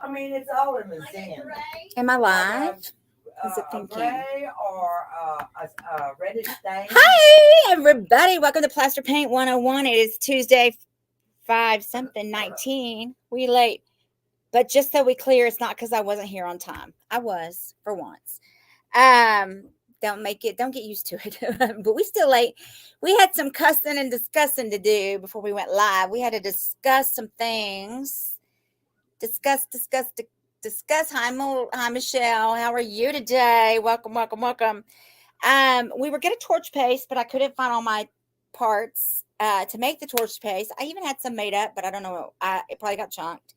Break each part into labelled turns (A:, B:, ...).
A: I mean, it's all in the Zen.
B: Am I live? Is it
A: A
B: thinking?
A: gray or a reddish stain.
B: Hi, everybody. Welcome to Plaster Paint 101. It is Tuesday, 5/19. We late. But just so we clear, it's not because I wasn't here on time. I was, for once. Don't get used to it. But we still late. We had some cussing and discussing to do before we went live. We had to discuss some things. Discuss. Hi, Michelle. How are you today? Welcome. We were getting torch paste, but I couldn't find all my parts to make the torch paste. I even had some made up, but I don't know. It probably got chunked.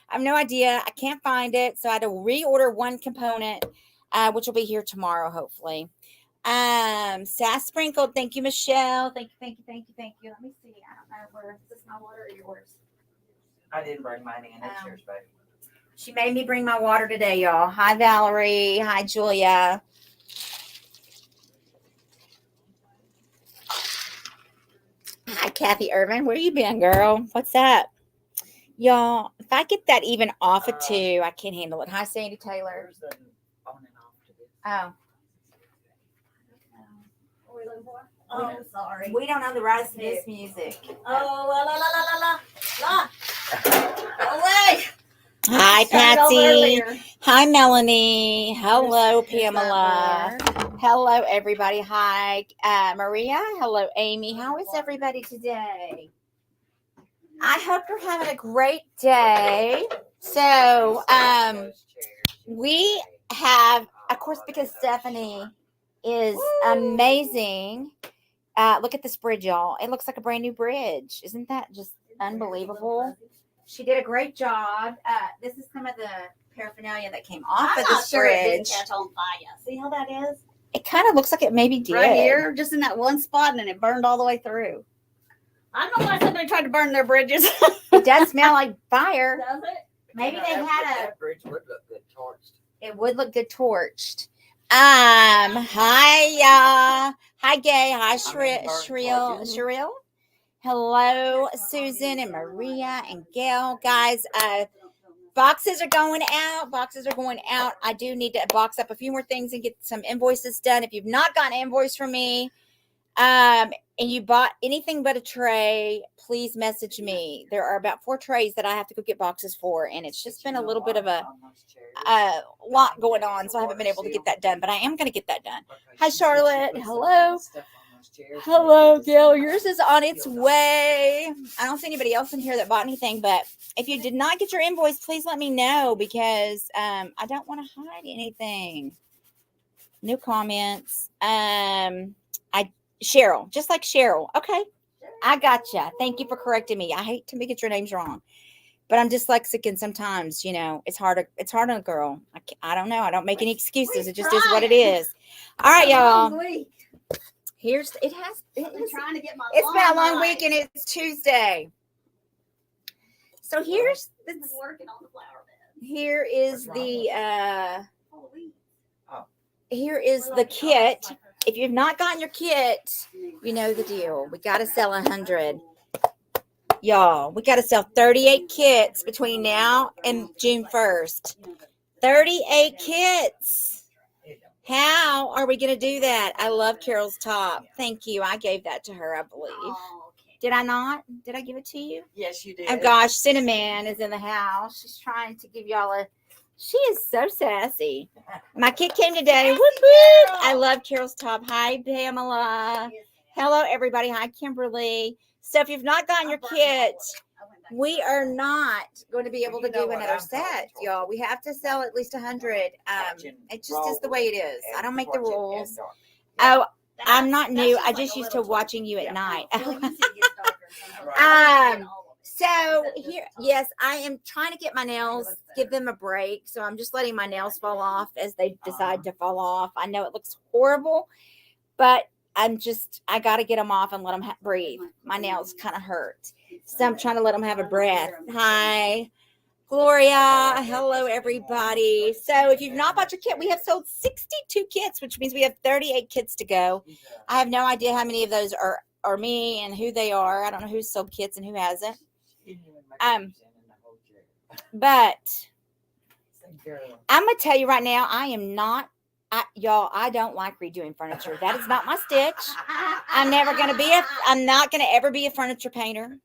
B: I have no idea. I can't find it, so I had to reorder one component, which will be here tomorrow, hopefully. Sass sprinkled. Thank you, Michelle. Thank you. Let me see. I don't know where. Is this my water or yours?
A: I didn't bring mine in. It's yours, baby.
B: She made me bring my water today, y'all. Hi, Valerie. Hi, Julia. Hi, Kathy Irvin. Where you been, girl? What's up? Y'all, if I get that even off of 2, I can't handle it. Hi, Sandy Taylor.
A: Where's the on and off to this?
B: Oh.
C: What are we looking for? Oh, sorry.
B: We don't know the rights to this music.
C: Oh, la. Away.
B: Hi, Patsy. Hi, Melanie. Hello, Pamela. Hello, everybody. Hi, Maria. Hello, Amy. How is everybody today? I hope you're having a great day. So, we have, of course, because Stephanie is amazing. Look at this bridge, y'all. It looks like a brand new bridge. Isn't that just unbelievable? She did a great job. This is some of the paraphernalia that came off of this bridge.
C: Catch on fire. See how that is?
B: It kind of looks like it maybe did.
C: Right here, just in that one spot, and then it burned all the way through. I don't know why somebody tried to burn their bridges.
B: It does smell like fire.
C: Does it?
B: Maybe they had
A: That bridge would look good torched.
B: It would look good torched. Hi, Gay. Hi, Shrill. Hello, Susan and Maria and Gail. Guys, boxes are going out. I do need to box up a few more things and get some invoices done. If you've not gotten an invoice from me, and you bought anything but a tray, please message me. There are about 4 trays that I have to go get boxes for, and it's just been a little bit of a lot going on, so I haven't been able to get that done, but I am going to get that done. Hi, Charlotte. Hello, Gail. Yours is on its way. I don't see anybody else in here that bought anything, but if you did not get your invoice, please let me know, because I don't want to hide anything. New comments. Cheryl, just like Cheryl. Okay, I gotcha. Thank you for correcting me. I hate to get your names wrong, but I'm dyslexic, and sometimes, it's hard on a girl. I don't know. I don't make any excuses. It just is what it is. All right, y'all. It's been a long week, and it's Tuesday. So here is the kit. If you've not gotten your kit, you know the deal. We got to sell 100. Y'all, we got to sell 38 kits between now and June 1st. 38 kits. How are we going to do that? I love Carol's top. Thank you. I gave that to her, I believe. Did I not? Did I give it to you?
A: Yes, you did.
B: Oh, gosh. Cinnamon is in the house. She's trying to give y'all she is so sassy. My kit came today. Whoop, whoop. I love Carol's top. Hi, Pamela. Hello, everybody. Hi, Kimberly. So if you've not gotten your kit, we are not going to be able to do another set, y'all. We have to sell at least 100. It just is the way it is. I don't make the rules. Oh, I'm not new. I just used to watching you at night. So here, yes, I am trying to get my nails, give them a break. So I'm just letting my nails fall off as they decide to fall off. I know it looks horrible, but I got to get them off and let them breathe. My nails kind of hurt. So I'm trying to let them have a breath. Hi, Gloria. Hello, everybody. So if you've not bought your kit, we have sold 62 kits, which means we have 38 kits to go. I have no idea how many of those are me and who they are. I don't know who's sold kits and who hasn't. But
A: Girl.
B: I'm gonna tell you right now, I am not. I don't like redoing furniture. That is not my stitch. I'm never gonna be a. I'm not gonna ever be a furniture painter.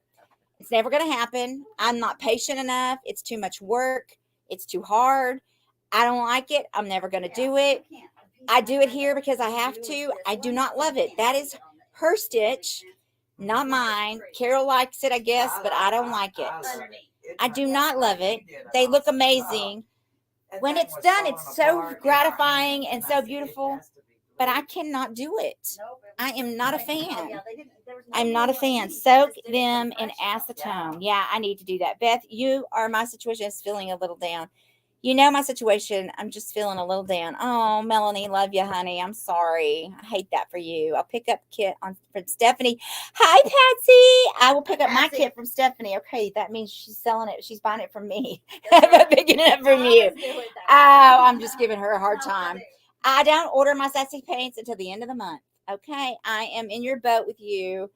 B: It's never gonna happen. I'm not patient enough. It's too much work. It's too hard. I don't like it. I'm never gonna do it. I do it here because I have to. I do not love it. That is her stitch, not mine. Carol likes it, I guess, but I don't like it. I do not love it. They look amazing. When it's done, it's so gratifying and so beautiful, but I cannot do it. I am not a fan. I'm not a fan. Soak them in acetone. Yeah, I need to do that. Beth, my situation is feeling a little down. You know my situation. I'm just feeling a little down. Oh, Melanie, love you, honey. I'm sorry. I hate that for you. I'll pick up kit from Stephanie. Hi, Patsy. I will pick up my kit from Stephanie. Okay, that means she's selling it. She's buying it from me. I'm picking it up from you. Oh, I'm just giving her a hard time. I don't order my sassy paints until the end of the month. Okay, I am in your boat with you.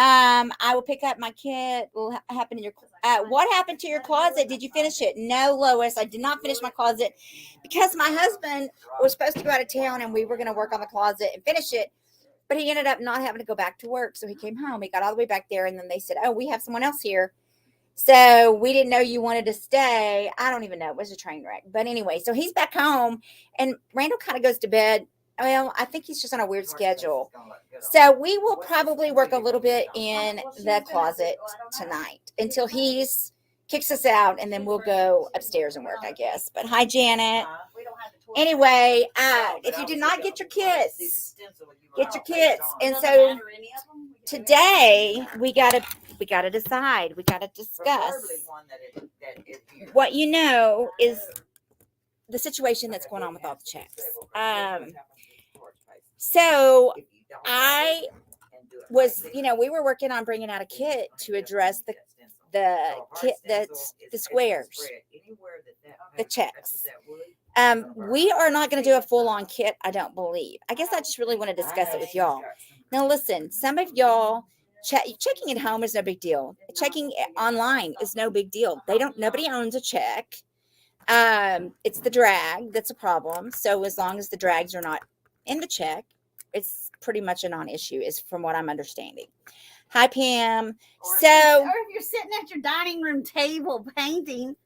B: I will pick up my kit. What happened to your closet? Did you finish it? No, Lois, I did not finish my closet because my husband was supposed to go out of town and we were going to work on the closet and finish it. But he ended up not having to go back to work. So he came home. He got all the way back there. And then they said, oh, we have someone else here. So we didn't know you wanted to stay. I don't even know. It was a train wreck. But anyway, so he's back home and Randall kind of goes to bed. Well, I think he's just on a weird schedule. So we will probably work a little bit in the closet tonight until he kicks us out, and then we'll go upstairs and work, I guess. But hi, Janet. Anyway, if you did not get your kits, get your kits. And so today we gotta decide. We gotta discuss what is the situation that's going on with all the checks. So I was, we were working on bringing out a kit to address the squares, the checks. We are not going to do a full-on kit, I don't believe. I guess I just really want to discuss it with y'all. Now, listen, some of y'all checking at home is no big deal. Checking online is no big deal. Nobody owns a check. It's the drag that's a problem. So as long as the drags are not in the check, it's pretty much a non-issue, is from what I'm understanding. Hi, Pam.
C: Or if you're sitting at your dining room table painting,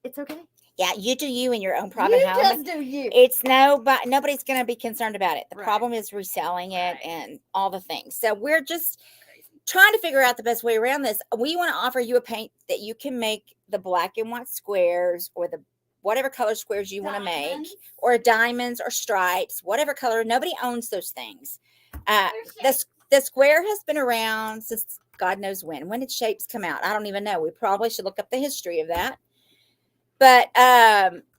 C: it's okay.
B: Yeah, you do you in your own private home.
C: You just do you.
B: It's nobody's going to be concerned about it. The problem is reselling it and all the things. So we're just trying to figure out the best way around this. We want to offer you a paint that you can make the black and white squares or the whatever color squares you want to make, or diamonds or stripes, whatever color. Nobody owns those things. The square has been around since God knows when. When did shapes come out? I don't even know. We probably should look up the history of that. But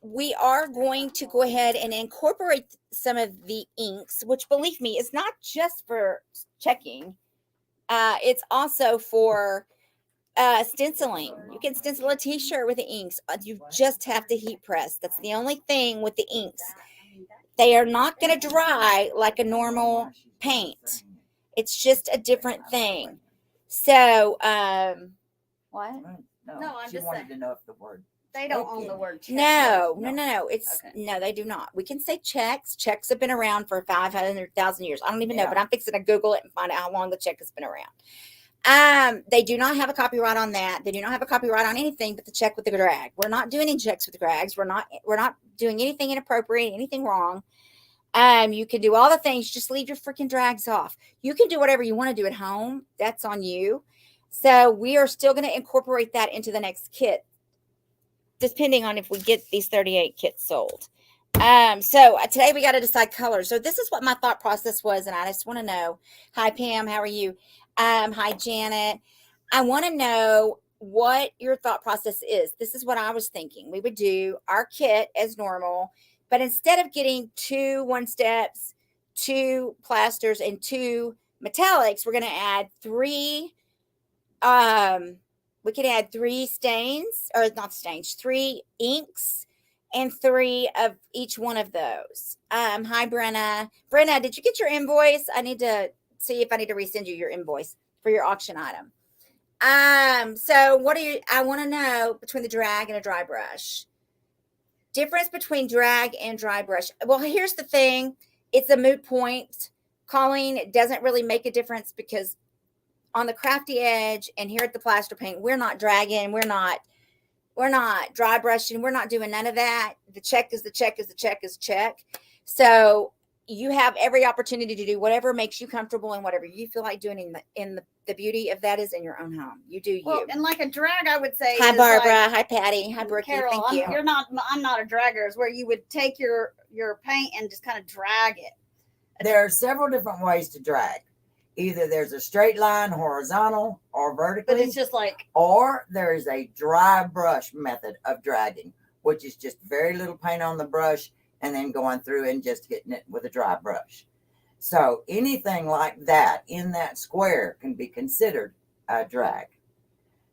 B: we are going to go ahead and incorporate some of the inks, which, believe me, is not just for checking. It's also for stenciling. You can stencil a t-shirt with the inks. You just have to heat press. That's the only thing with the inks. They are not going to dry like a normal paint. It's just a different thing. So, what?
A: No, I'm just wanted to know if the word.
C: They don't own the word check.
B: No. It's okay. No, they do not. We can say checks. Checks have been around for 500,000 years. I don't even know, but I'm fixing to Google it and find out how long the check has been around. They do not have a copyright on that. They do not have a copyright on anything but the check with the drag. We're not doing any checks with the drags. We're not doing anything inappropriate, anything wrong. You can do all the things. Just leave your freaking drags off. You can do whatever you want to do at home. That's on you. So we are still going to incorporate that into the next kit, depending on if we get these 38 kits sold. So today we got to decide colors. So this is what my thought process was, and I just want to know. Hi, Pam. How are you? Hi, Janet. I want to know what your thought process is. This is what I was thinking. We would do our kit as normal, but instead of getting 2 1-steps, 2 plasters, and 2 metallics, we're going to add 3. We could add 3 stains, or not stains, 3 inks, and 3 of each one of those. Hi, Brenna. Brenna, did you get your invoice? I need to see if I need to resend you your invoice for your auction item. So I want to know between the drag and a dry brush. difference between drag and dry brush. Well, here's the thing. It's a moot point. Calling doesn't really make a difference because on the Crafty Edge and here at the Plaster Paint, we're not dragging. We're not dry brushing. We're not doing none of that. The check is the check is the check is check. So you have every opportunity to do whatever makes you comfortable and whatever you feel like doing in the beauty of that is in your own home. You do you.
C: Well, and like a drag, I would say.
B: Hi, Barbara. Hi, Patty. Hi, Brookie.
C: Carol,
B: Thank you.
C: I'm not a dragger. It's where you would take your paint and just kind of drag it.
A: There are several different ways to drag. Either there's a straight line, horizontal, or vertically.
C: But it's just like.
A: Or there is a dry brush method of dragging, which is just very little paint on the brush and then going through and just hitting it with a dry brush. So anything like that in that square can be considered a drag.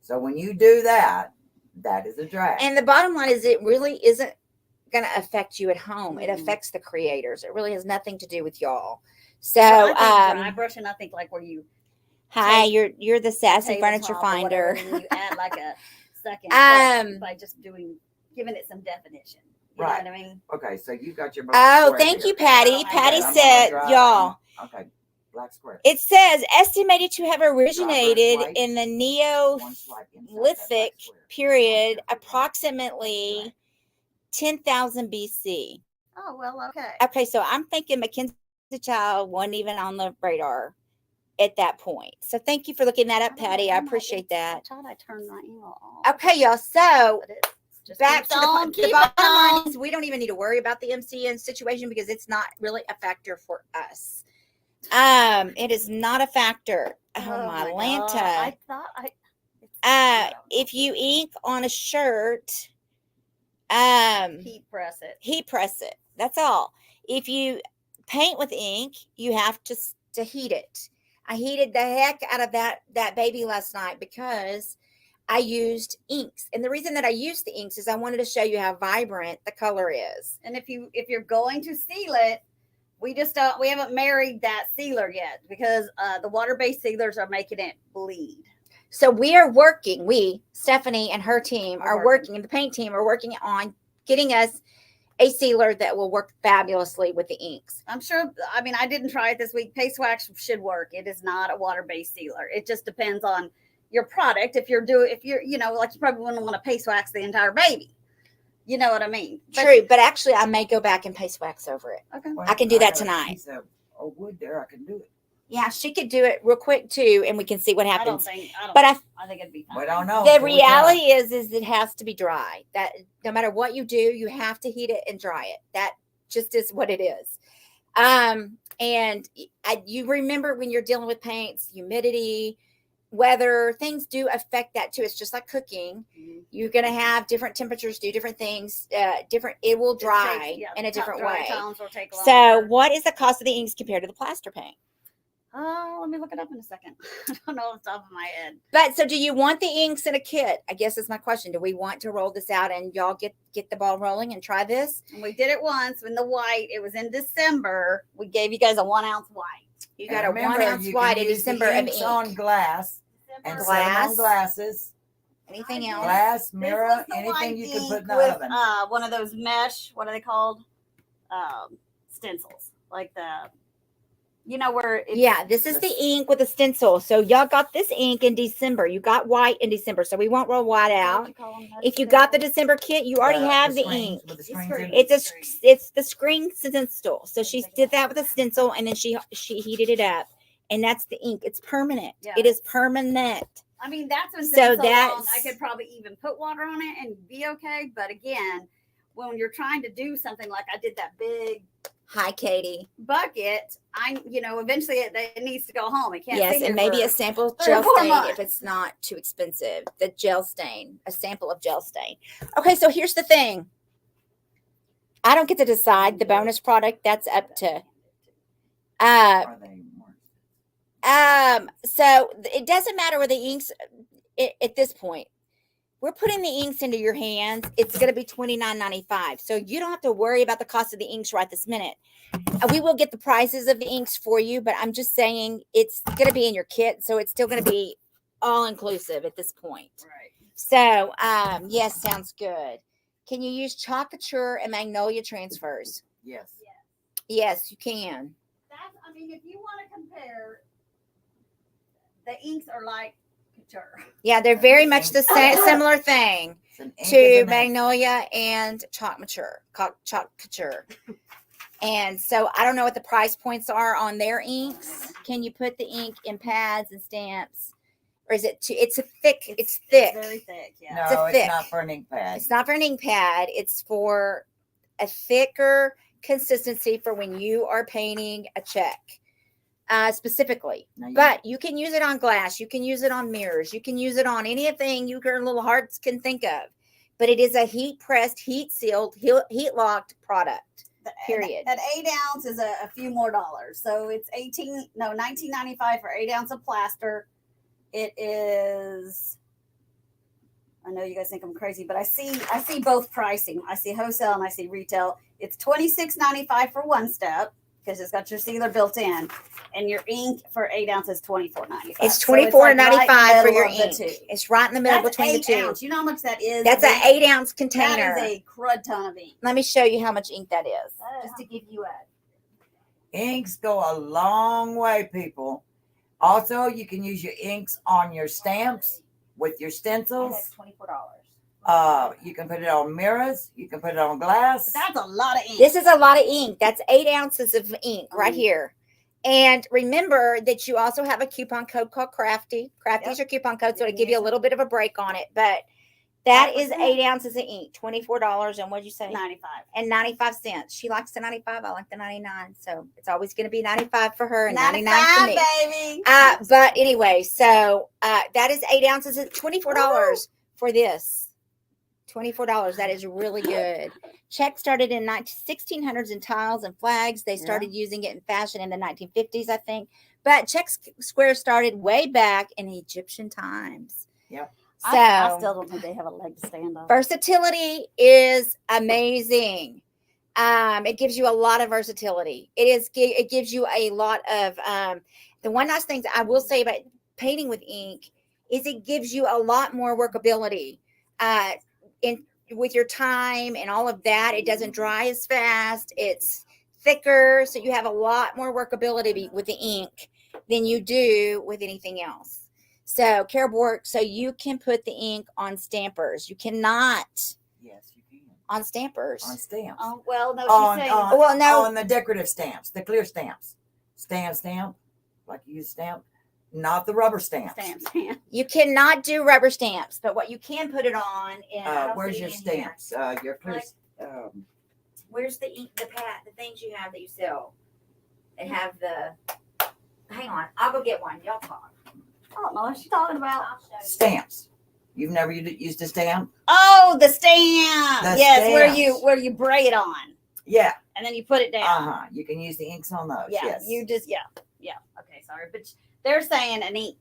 A: So when you do that, that is a drag.
B: And the bottom line is it really isn't going to affect you at home. It affects the creators. It really has nothing to do with y'all. So
C: dry brushing, I think like where you.
B: Hi, you're the sassy furniture finder.
C: You add like a second by just giving it some definition. You know what I mean?
A: Okay, so you got your.
B: Oh, thank you, Patty. Patty said, y'all.
A: Okay, black square.
B: It says estimated to have originated in the Neolithic period, approximately 10,000 BC.
C: Oh, well, okay.
B: Okay, so I'm thinking Mackenzie Child wasn't even on the radar at that point. So thank you for looking that up, Patty. I appreciate that.
C: I thought I turned my email off.
B: Okay, y'all. So back to the bottom line is we don't even need to worry about the MCN situation because it's not really a factor for us. It is not a factor. Oh my Lanta.
C: I thought
B: if you ink on a shirt,
C: heat press it.
B: That's all. If you paint with ink, you have to heat it. I heated the heck out of that baby last night because I used inks. And the reason that I used the inks is I wanted to show you how vibrant the color is.
C: And if you're going to seal it, we haven't married that sealer yet because the water-based sealers are making it bleed.
B: So we are working, Stephanie and her team are working, and the paint team are working on getting us a sealer that will work fabulously with the inks.
C: I'm sure. I mean, I didn't try it this week. Paste wax should work. It is not a water-based sealer. It just depends on your product. If you're like you probably wouldn't want to paste wax the entire baby. You know what I mean?
B: True, but actually I may go back and paste wax over it.
C: Okay.
B: Well, I can do that tonight.
A: Wood there, I can do it.
B: Yeah, she could do it real quick too, and we can see what happens.
C: I think it'd be fine.
A: We don't know.
B: The reality is it has to be dry. That no matter what you do, you have to heat it and dry it. That just is what it is. And you remember when you're dealing with paints, humidity, weather, things do affect that too. It's just like cooking. Mm-hmm. You're going to have different temperatures, do different things, it will dry in a different way. So what is the cost of the inks compared to the plaster paint?
C: Let me look it up in a second. I don't know off the top of my head.
B: But so do you want the inks in a kit? I guess is my question. Do we want to roll this out and y'all get the ball rolling and try this?
C: And we did it once in the white. It was in December. We gave you guys a 1 ounce white.
B: You got a 1 ounce white in December of ink.
A: On glass and on glasses.
B: Anything else?
A: Glass, mirror, anything you can put in the oven.
C: One of those mesh, what are they called? Stencils. Like where
B: this is the ink with a stencil. So y'all got this ink in December. You got white in December. So we won't roll white out. If you got the December kit, you already have the ink. It's the screen stencil. So she did that with a stencil and then she heated it up. And that's the ink. It's permanent. Yeah. It is permanent.
C: I mean, that's been so long. I could probably even put water on it and be okay. But again, when you're trying to do something like I did that big
B: hi, Katie.
C: bucket, eventually it needs to go home. It can't.
B: Yes, and maybe a sample gel stain if it's not too expensive. The gel stain, a sample of gel stain. Okay, so here's the thing. I don't get to decide the bonus product. That's up to. So it doesn't matter where the inks at this point. We're putting the inks into your hands. It's going to be $29.95. So you don't have to worry about the cost of the inks right this minute. We will get the prices of the inks for you, but I'm just saying it's going to be in your kit. So it's still going to be all inclusive at this point.
C: Right.
B: So, yes, sounds good. Can you use Chalk Couture and Magnolia transfers?
A: Yes.
B: Yes, you can.
C: That's, I mean, if you want to compare, the inks are like couture.
B: Yeah, they're very much the same, similar thing to Magnolia and Chalk Couture. And so I don't know what the price points are on their inks. Can you put the ink in pads and stamps? Or is it too, it's thick. It's
C: very thick, yeah.
A: No, it's not for an ink pad.
B: It's not for an ink pad. It's for a thicker consistency for when you are painting a check. Specifically, but you can use it on glass. You can use it on mirrors. You can use it on anything your little hearts can think of. But it is a heat pressed, heat sealed, heat locked product. Period.
C: At 8 ounce is a few more dollars. So it's $19.95 for 8 ounce of plaster. It is. I know you guys think I'm crazy, but I see both pricing. I see wholesale and I see retail. It's $26.95 for one step, because it's got your sealer built in, and your ink for 8 ounces $24.95.
B: It's $24.95 for your ink. It's right in the middle between the two.
C: Ounce. You know how much that is?
B: That's an 8 ounce container.
C: That is a crud ton of ink.
B: Let me show you how much ink that is, just to give you a.
A: Inks go a long way, people. Also, you can use your inks on your stamps with your stencils.
B: That's $24.
A: You can put it on mirrors. You can put it on glass.
C: But that's a lot of ink.
B: This is a lot of ink. That's 8 ounces of ink right here. And remember that you also have a coupon code called Crafty. Crafty's your coupon code, so it'll give you a little bit of a break on it. But that is 8 ounces of ink, $24. And what'd you say?
C: 95.
B: And 95 cents. She likes the 95. I like the 99. So it's always going to be 95 for her and 99 for me.
C: Baby.
B: But anyway, so that is 8 ounces at $24 for this. $24. That is really good. Check started in 1600s in tiles and flags. They started using it in fashion in the 1950s, I think. But check square started way back in Egyptian times.
A: Yep.
B: So
C: I still don't think they have a leg to stand on.
B: Versatility is amazing. It gives you a lot of versatility. It gives you a lot of the one nice thing I will say about painting with ink is it gives you a lot more workability. With your time and all of that, it doesn't dry as fast. It's thicker, so you have a lot more workability with the ink than you do with anything else. So Carol, so you can put the ink on stampers. You cannot.
A: Yes, you can.
B: On stampers.
A: On stamps.
C: Oh, well, no, she's saying.
A: On the decorative stamps, the clear stamps. Stamp, like you use stamp. Not the rubber stamps.
B: You cannot do rubber stamps, but what you can put it on is
A: where's your stamps? Your clear.
B: Where's the ink, the things you have that you sell? They have the. Hang on, I'll go get one. Y'all talk.
C: I don't know what she's talking about.
A: Stamps. You've never used a stamp?
C: Oh, the stamp. Yes, where you braid on.
A: Yeah.
C: And then you put it down.
A: You can use the inks on those.
C: Yeah.
A: Yes.
C: You just Okay, sorry, but they're saying an ink.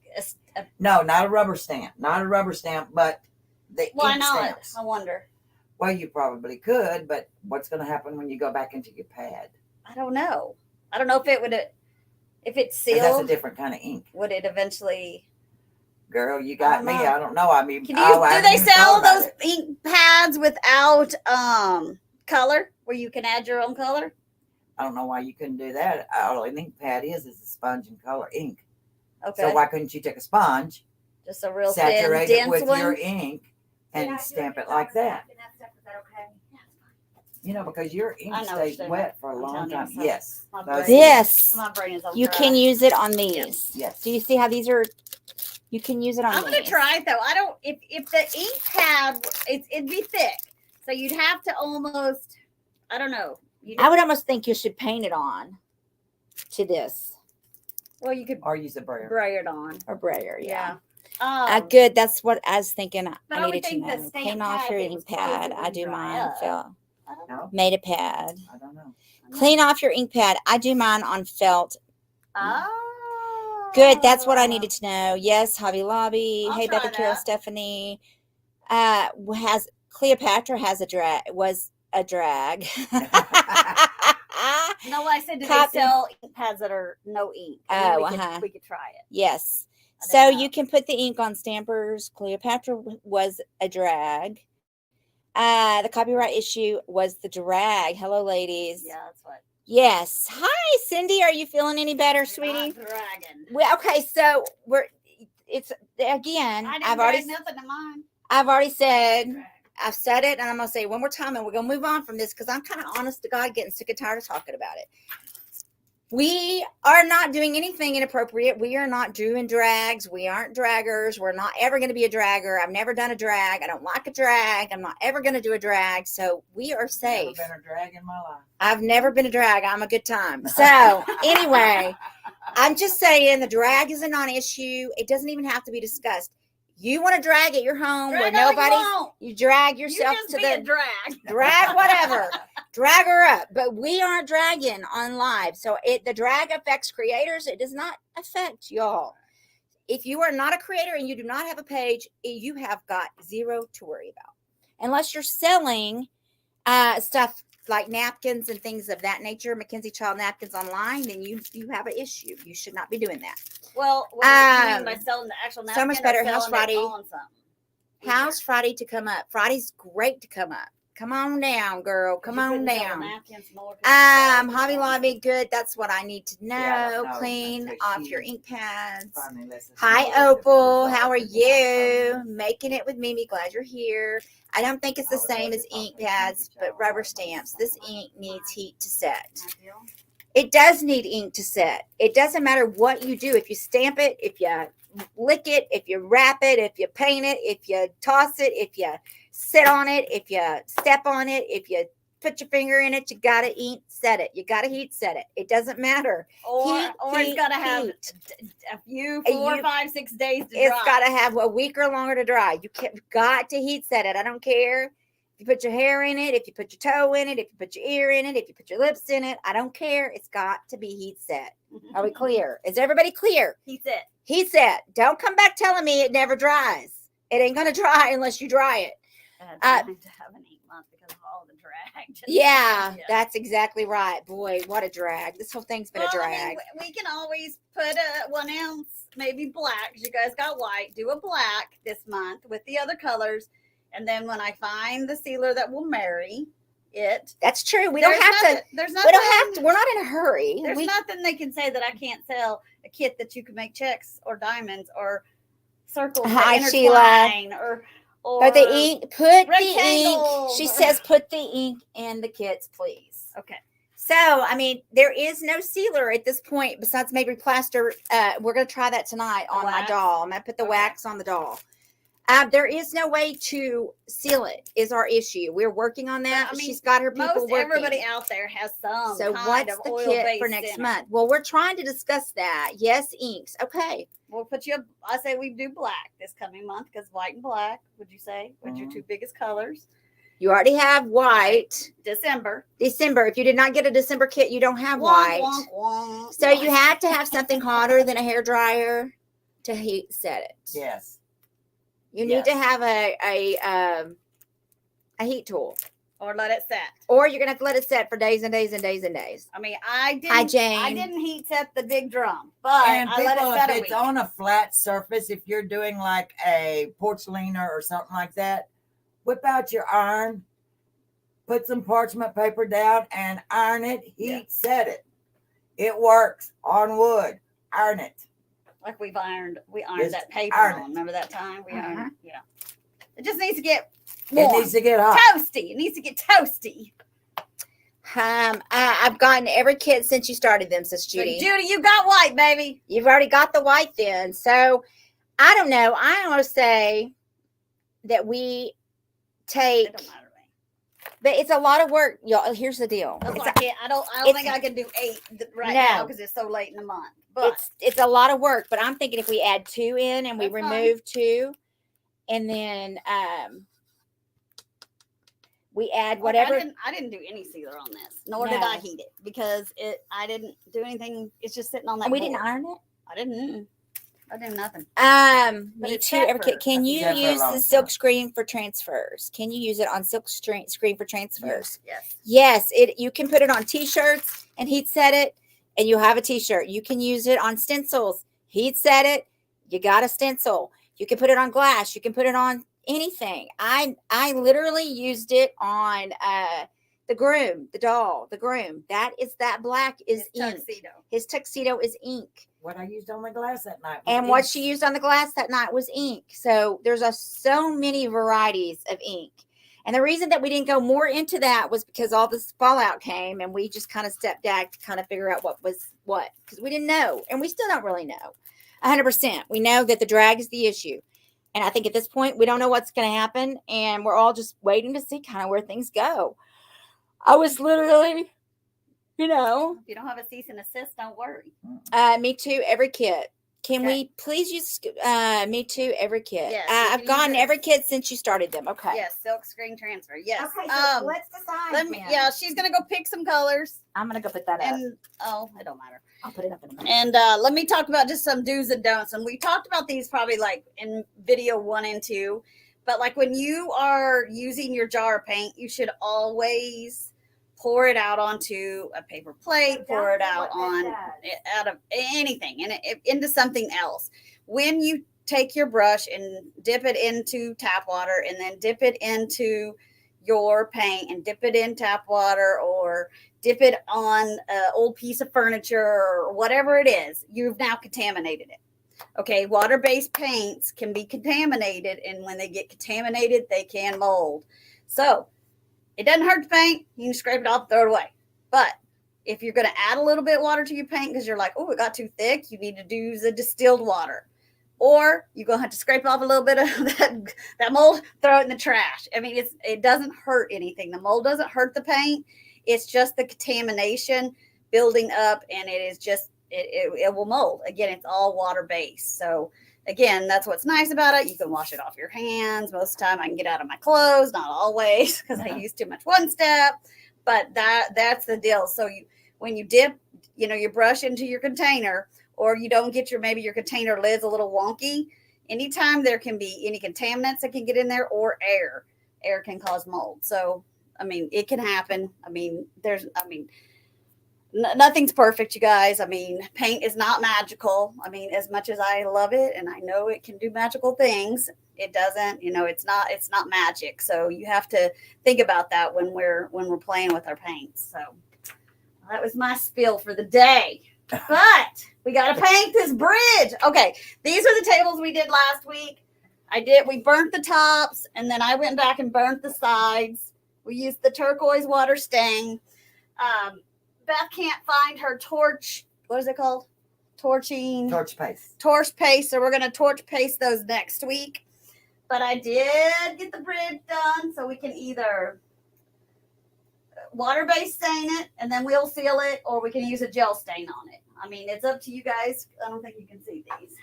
A: No, not a rubber stamp. Not a rubber stamp, but the
C: why
A: ink
C: not?
A: stamps.
C: I wonder.
A: Well, you probably could, but what's going to happen when you go back into your pad?
C: I don't know. I don't know if it would. If it's sealed,
A: that's a different kind of ink.
C: Would it eventually?
A: Girl, you got me. I don't know. I mean,
C: do they sell those ink pads without color, where you can add your own color?
A: I don't know why you couldn't do that. All an ink pad is a sponge and color ink.
C: Okay.
A: So why couldn't you take a sponge,
C: just a real
A: saturate
C: thin,
A: it with
C: one?
A: your ink, and stamp it like that? You know, because your ink stays wet for a long time. Yes.
B: This.
C: My brain is
B: you can use it on these.
A: Yes.
B: Do you see how these are? You can use it on.
C: I'm gonna try it though. I don't. If the ink pad, it'd be thick, so you'd have to almost. I don't know.
B: I would almost think you should paint it on to this.
C: Well, you could.
A: Or use a brayer.
C: Brayer it on.
B: Or brayer, yeah.
C: Good.
B: That's what I was thinking. I needed to know.
C: Paint
B: off your ink pad. I do mine. Felt.
A: No.
B: Made a pad.
A: I don't know.
B: Clean off your ink pad. I do mine on felt.
C: Oh.
B: Good. That's what I needed to know. Yes, Hobby Lobby.
C: I'll
B: Hey,
C: try
B: Becca, Carol,
C: that.
B: Stephanie. Cleopatra has a drag.
C: No, I said, do they sell ink pads that are no ink? We could try it.
B: Yes. So you can put the ink on stampers. Cleopatra was a drag. The copyright issue was the drag. Hello, ladies.
C: Yeah, that's what.
B: Yes. Hi, Cindy. Are you feeling any better, sweetie?
C: Dragon.
B: Well, okay, so it's again. I've already
C: nothing to mine.
B: I've already said. I've said it, and I'm gonna say it one more time, and we're gonna move on from this because I'm kind of honest to God, getting sick and tired of talking about it. We are not doing anything inappropriate. We are not doing drags. We aren't draggers. We're not ever going to be a dragger. I've never done a drag. I don't like a drag. I'm not ever going to do a drag. So we are safe.
A: Never been a drag in my life.
B: I've never been a drag. I'm a good time. So anyway, I'm just saying the drag is a non-issue. It doesn't even have to be discussed. You want to drag at your home where nobody, you drag yourself to the drag, whatever, drag her up. But we aren't dragging on live. So the drag affects creators. It does not affect y'all. If you are not a creator and you do not have a page, you have got zero to worry about. Unless you're selling stuff like napkins and things of that nature, Mackenzie Child napkins online, then you have an issue. You should not be doing that.
C: Well, what do you mean by selling the actual napkin?
B: So much better. House Friday. House Friday to come up. Friday's great to come up. Come on down, girl. Come on down. Hobby Lobby, good. That's what I need to know. Yeah, clean off your ink pads. Hi, Opal. How are you? Making it with Mimi. Glad you're here. I don't think it's the same as ink pads, but rubber stamps. This ink needs heat to set. It does need ink to set. It doesn't matter what you do. If you stamp it, if you lick it, if you wrap it, if you paint it, if you toss it, if you sit on it, if you step on it, if you put your finger in it, you got to heat set it. You got to heat set it. It doesn't matter.
C: Or it's got to have a few 4, 5, 6 days to dry.
B: It's got to have a week or longer to dry. You got to heat set it. I don't care if you put your hair in it, if you put your toe in it, if you put your ear in it, if you put your lips in it. I don't care. It's got to be heat set. Are we clear? Is everybody clear?
C: Heat set.
B: Heat set. Don't come back telling me it never dries. It ain't going to dry unless you dry it.
C: I to have an 8 month because of all the drag.
B: Yeah, that's exactly right. Boy, what a drag. This whole thing's been a drag.
C: I mean, we can always put a 1 ounce, maybe black, because you guys got white. Do a black this month with the other colors. And then when I find the sealer that will marry it.
B: That's true. We don't have to.
C: There's nothing.
B: We don't have to. We're not in a hurry.
C: There's nothing they can say that I can't sell a kit that you can make checks or diamonds or circles that intertwine or
B: the ink. Put the ink. She says, put the ink in the kits, please.
C: Okay.
B: So, I mean, there is no sealer at this point besides maybe plaster. We're going to try that tonight on my doll. I'm going to put the wax on the doll. There is no way to seal it is our issue. We're working on that. I mean, she's got her people working.
C: Everybody out there has some
B: so
C: kind
B: what's
C: of
B: the
C: oil
B: kit for next month? Well, we're trying to discuss that. Yes, inks. Okay.
C: We'll put you, I say we do black this coming month because white and black, would you say? What's your two biggest colors?
B: You already have white.
C: December.
B: If you did not get a December kit, you don't have white. So you have to have something hotter than a hairdryer to heat set it.
A: Yes.
B: You need to have a heat tool.
C: Or let it set.
B: Or you're gonna have to let it set for days and days and days and days.
C: I mean, I didn't heat set the big drum, but
A: and
C: I let it set
A: if it's on a flat surface, if you're doing like a porcelainer or something like that, whip out your iron, put some parchment paper down and iron it, heat set it. It works on wood. Iron it.
C: Like we ironed that paper on. Remember that time we ironed? Yeah. It just needs to get warm.
A: It needs to get hot.
C: Toasty. It needs to get toasty.
B: I've gotten every kit since you started them, says Judy.
C: So Judy, you got white, baby.
B: You've already got the white then. So I don't know. I want to say that we take. It don't matter to me. But it's a lot of work, y'all. Here's the deal.
C: I don't think I can do 8 now because it's so late in the month. But
B: it's a lot of work. But I'm thinking if we add 2 in and we remove 2, and then we add whatever.
C: I didn't do any sealer on this, nor did I heat it because I didn't do anything. It's just sitting on that.
B: And we
C: board.
B: didn't iron it.
C: I didn't. I did nothing.
B: Me too. Can you use the silk screen for transfers? Can you use it on silk screen for transfers? Yes. You can put it on t-shirts and heat set it, and you have a t-shirt. You can use it on stencils, heat set it. You got a stencil. You can put it on glass. You can put it on anything. I literally used it on the groom, the doll, the groom. That black is
C: His
B: ink.
C: tuxedo.
B: His tuxedo is ink.
A: What I used on the glass that night.
B: And what she used on the glass that night was ink. So there's so many varieties of ink. And the reason that we didn't go more into that was because all this fallout came and we just kind of stepped back to kind of figure out what was what. Because we didn't know. And we still don't really know 100%. We know that the drag is the issue. And I think at this point, we don't know what's going to happen. And we're all just waiting to see kind of where things go. I was literally,
C: If you don't have a cease and assist, don't worry.
B: Me Too, every kit. Can
C: Okay.
B: we please use Me Too, every kit?
C: Yes,
B: I've gotten every kit since you started them. Okay.
C: Yes, silk screen transfer. Yes.
B: Okay, so let's decide.
C: Yeah, she's gonna go pick some colors.
B: I'm gonna go put that up.
C: And it don't matter.
B: I'll put it up in a minute.
C: And let me talk about just some do's and don'ts. And we talked about these probably like in video 1 and 2. But like when you are using your jar of paint, you should always pour it out onto a paper plate, pour it out out of anything and into something else. When you take your brush and dip it into tap water and then dip it into your paint and dip it in tap water or dip it on an old piece of furniture or whatever it is, you've now contaminated it. Okay, water-based paints can be contaminated, and when they get contaminated, they can mold. So it doesn't hurt to paint. You can scrape it off, throw it away. But if you're going to add a little bit of water to your paint because you're like, oh, it got too thick, you need to use the distilled water. Or you're going to have to scrape off a little bit of that mold, throw it in the trash. I mean, it doesn't hurt anything. The mold doesn't hurt the paint. It's just the contamination building up, and it is just, it will mold. Again, it's all water-based. So again, that's what's nice about it. You can wash it off your hands. Most of the time I can get out of my clothes, not always because I use too much one step, but that's the deal. So when you dip, your brush into your container, or you don't get maybe your container lid's a little wonky, anytime there can be any contaminants that can get in there or air can cause mold. So, I mean, it can happen. I mean, nothing's perfect, you guys. I mean, paint is not magical. I mean, as much as I love it and I know it can do magical things, it doesn't, it's not magic. So you have to think about that when we're playing with our paints. So that was my spiel for the day. But we got to paint this bridge. Okay, these are the tables we did last week. We burnt the tops, and then I went back and burnt the sides. We used the turquoise water stain. Beth can't find her torch. What is it called? Torch paste. So we're going to torch paste those next week. But I did get the bridge done, so we can either water-based stain it and then we'll seal it, or we can use a gel stain on it. I mean, it's up to you guys. I don't think you can see these.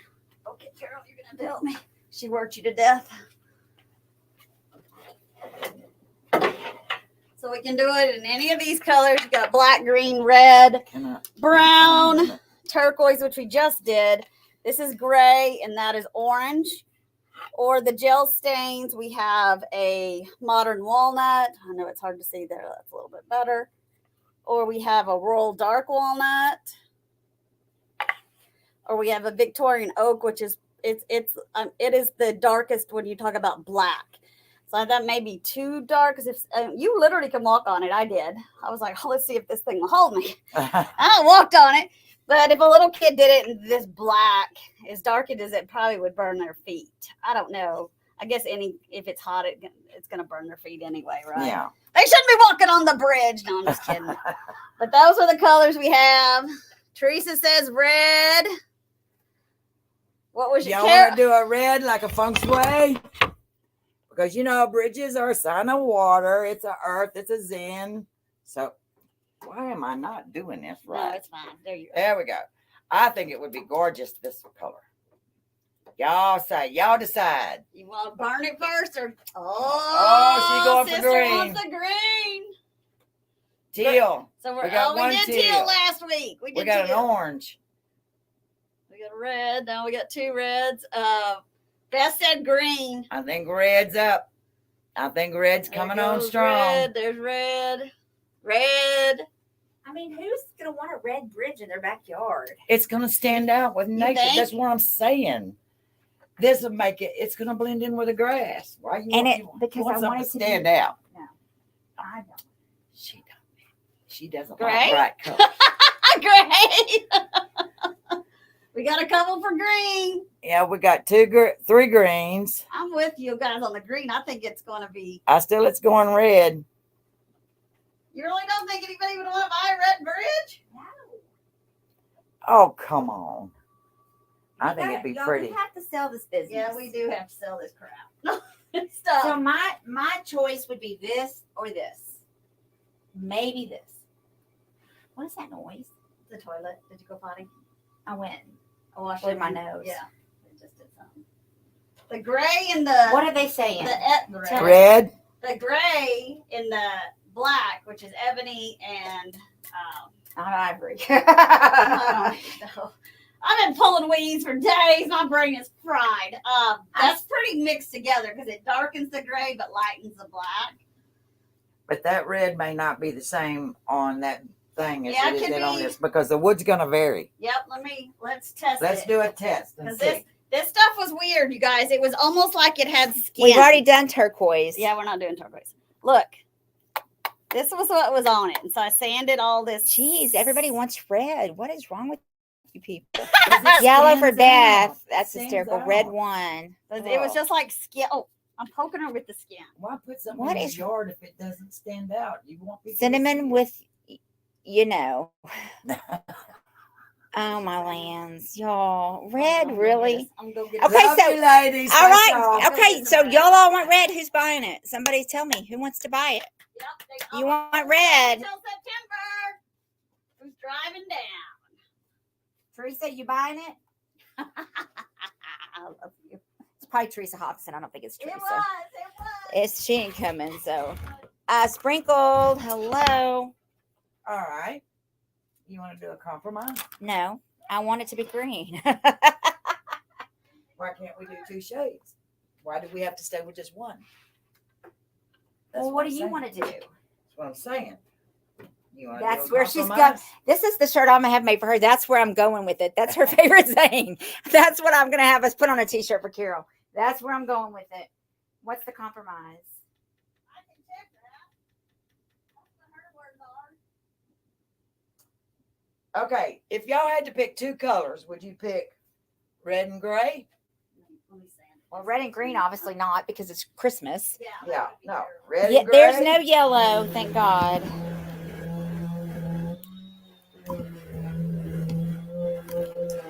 C: Okay, Carol, you're going to help me. She worked you to death. So we can do it in any of these colors. You got black, green, red, brown, turquoise, which we just did. This is gray, and that is orange. Or the gel stains, we have a modern walnut. I know it's hard to see there. That's a little bit better. Or we have a royal dark walnut. Or we have a Victorian oak, which is it is the darkest when you talk about black. So that may be too dark, because if you literally can walk on it. I did. I was like, oh, let's see if this thing will hold me. I walked on it. But if a little kid did it in this black, as dark as it probably would burn their feet. I don't know. I guess if it's hot, it's going to burn their feet anyway, right?
A: Yeah.
C: They shouldn't be walking on the bridge. No, I'm just kidding. But those are the colors we have. Teresa says red. What was your
A: Y'all want to do a red like a feng shui? Because, bridges are a sign of water. It's a earth. It's a zen. So why am I not doing this right?
C: No, it's fine. There you go.
A: There we go. I think it would be gorgeous this color. Y'all decide.
C: You want to burn it first, or
A: she's going for green.
C: Wants the green.
A: Teal.
C: So
A: we did
C: teal last week. We
A: got an orange.
C: We got a red. Now we got two reds. Beth said green.
A: I think red's up. I think red's coming on strong.
C: Red. There's red. Red.
B: I mean, who's going to want a red bridge in their backyard?
A: It's going to stand out with nature. That's what I'm saying. This will make it. It's going to blend in with the grass. Why you
B: And
A: want,
B: it-
A: you
B: because
A: want
B: I
A: something
B: want
A: to
B: it to
A: stand
B: be-
A: out?
B: I don't.
A: She don't. She doesn't
C: Gray?
A: like bright colors.
C: Great. We got a couple for green.
A: Yeah, we got three greens.
C: I'm with you guys on the green. I think it's going to be.
A: It's going red.
C: You really don't think anybody would want to buy a red bridge?
A: Oh, come on. I think it'd be pretty.
B: We have to sell this business.
C: Yeah, we do have to sell this crap. Stuff.
B: So my choice would be this or this. Maybe this. What is that noise?
C: The toilet. Did you go potty?
B: I went.
C: I washed
B: Blew my nose.
C: Yeah. It just did something. The gray and the.
B: What are they saying?
C: The
A: Red.
C: The gray and the black, which is ebony and.
B: Not ivory.
C: I don't know. I've been pulling weeds for days. My brain is fried. That's pretty mixed together because it darkens the gray but lightens the black.
A: But that red may not be the same on that thing as
C: Yeah,
A: it
C: it
A: is
C: could
A: on
C: be.
A: this because the wood's going to vary.
C: Yep. Let's test
A: Let's
C: it.
A: do a test and
C: Because
A: see.
C: this stuff was weird, you guys. It was almost like it had skin.
B: We've already done turquoise.
C: Yeah, we're not doing turquoise. Look, this was what was on it, and so I sanded all this.
B: Jeez, everybody wants red. What is wrong with you people?
A: It
B: Yellow for
A: stands
B: death.
A: out.
B: That's
A: Stands
B: hysterical. Red
A: out.
B: one.
C: It was just like skin. Oh, I'm poking her with the skin.
A: Why put something
B: What
A: in
B: is-
A: your yard if it doesn't stand out? You want people to
B: Cinnamon
A: see
B: with, you know.
A: it.
B: Oh my lands, y'all. Red,
C: I'm gonna
B: really?
C: I'm gonna get
B: Okay,
A: Love
B: so-
A: you, ladies.
B: All
A: Thank
B: right.
A: y'all.
B: Okay, so y'all all want red. Who's buying it? Somebody tell me who wants to buy it.
C: Yep,
B: You want red?
C: Until September. Who's driving down?
B: Teresa, you buying it?
C: I love you.
B: It's probably Teresa Hobson. I don't think it's
C: It
B: Teresa.
C: was.
B: She ain't coming. So, sprinkled. Hello.
A: All right. You want to do a compromise?
B: No, I want it to be green.
A: Why can't we do two shades? Why do we have to stay with just one? That's
B: Well, what
A: I'm
B: do you
A: saying.
B: want to do?
A: That's what I'm saying. You want to
B: That's
A: do a
B: where she's
A: compromise?
B: This is the shirt I'm gonna have made for her. That's where I'm going with it. That's her favorite saying. That's what I'm gonna have us put on a t-shirt for Carol. That's where I'm going with it. What's the compromise?
C: I can check that. That's what her words are.
A: Okay, if y'all had to pick two colors, would you pick red and gray?
C: Let me sand it.
B: Well, red and green, obviously not because it's Christmas.
C: Yeah.
A: Yeah,
C: that would be
A: no,
C: terrible.
A: red
B: Yeah,
A: and gray.
B: there's no yellow, thank God.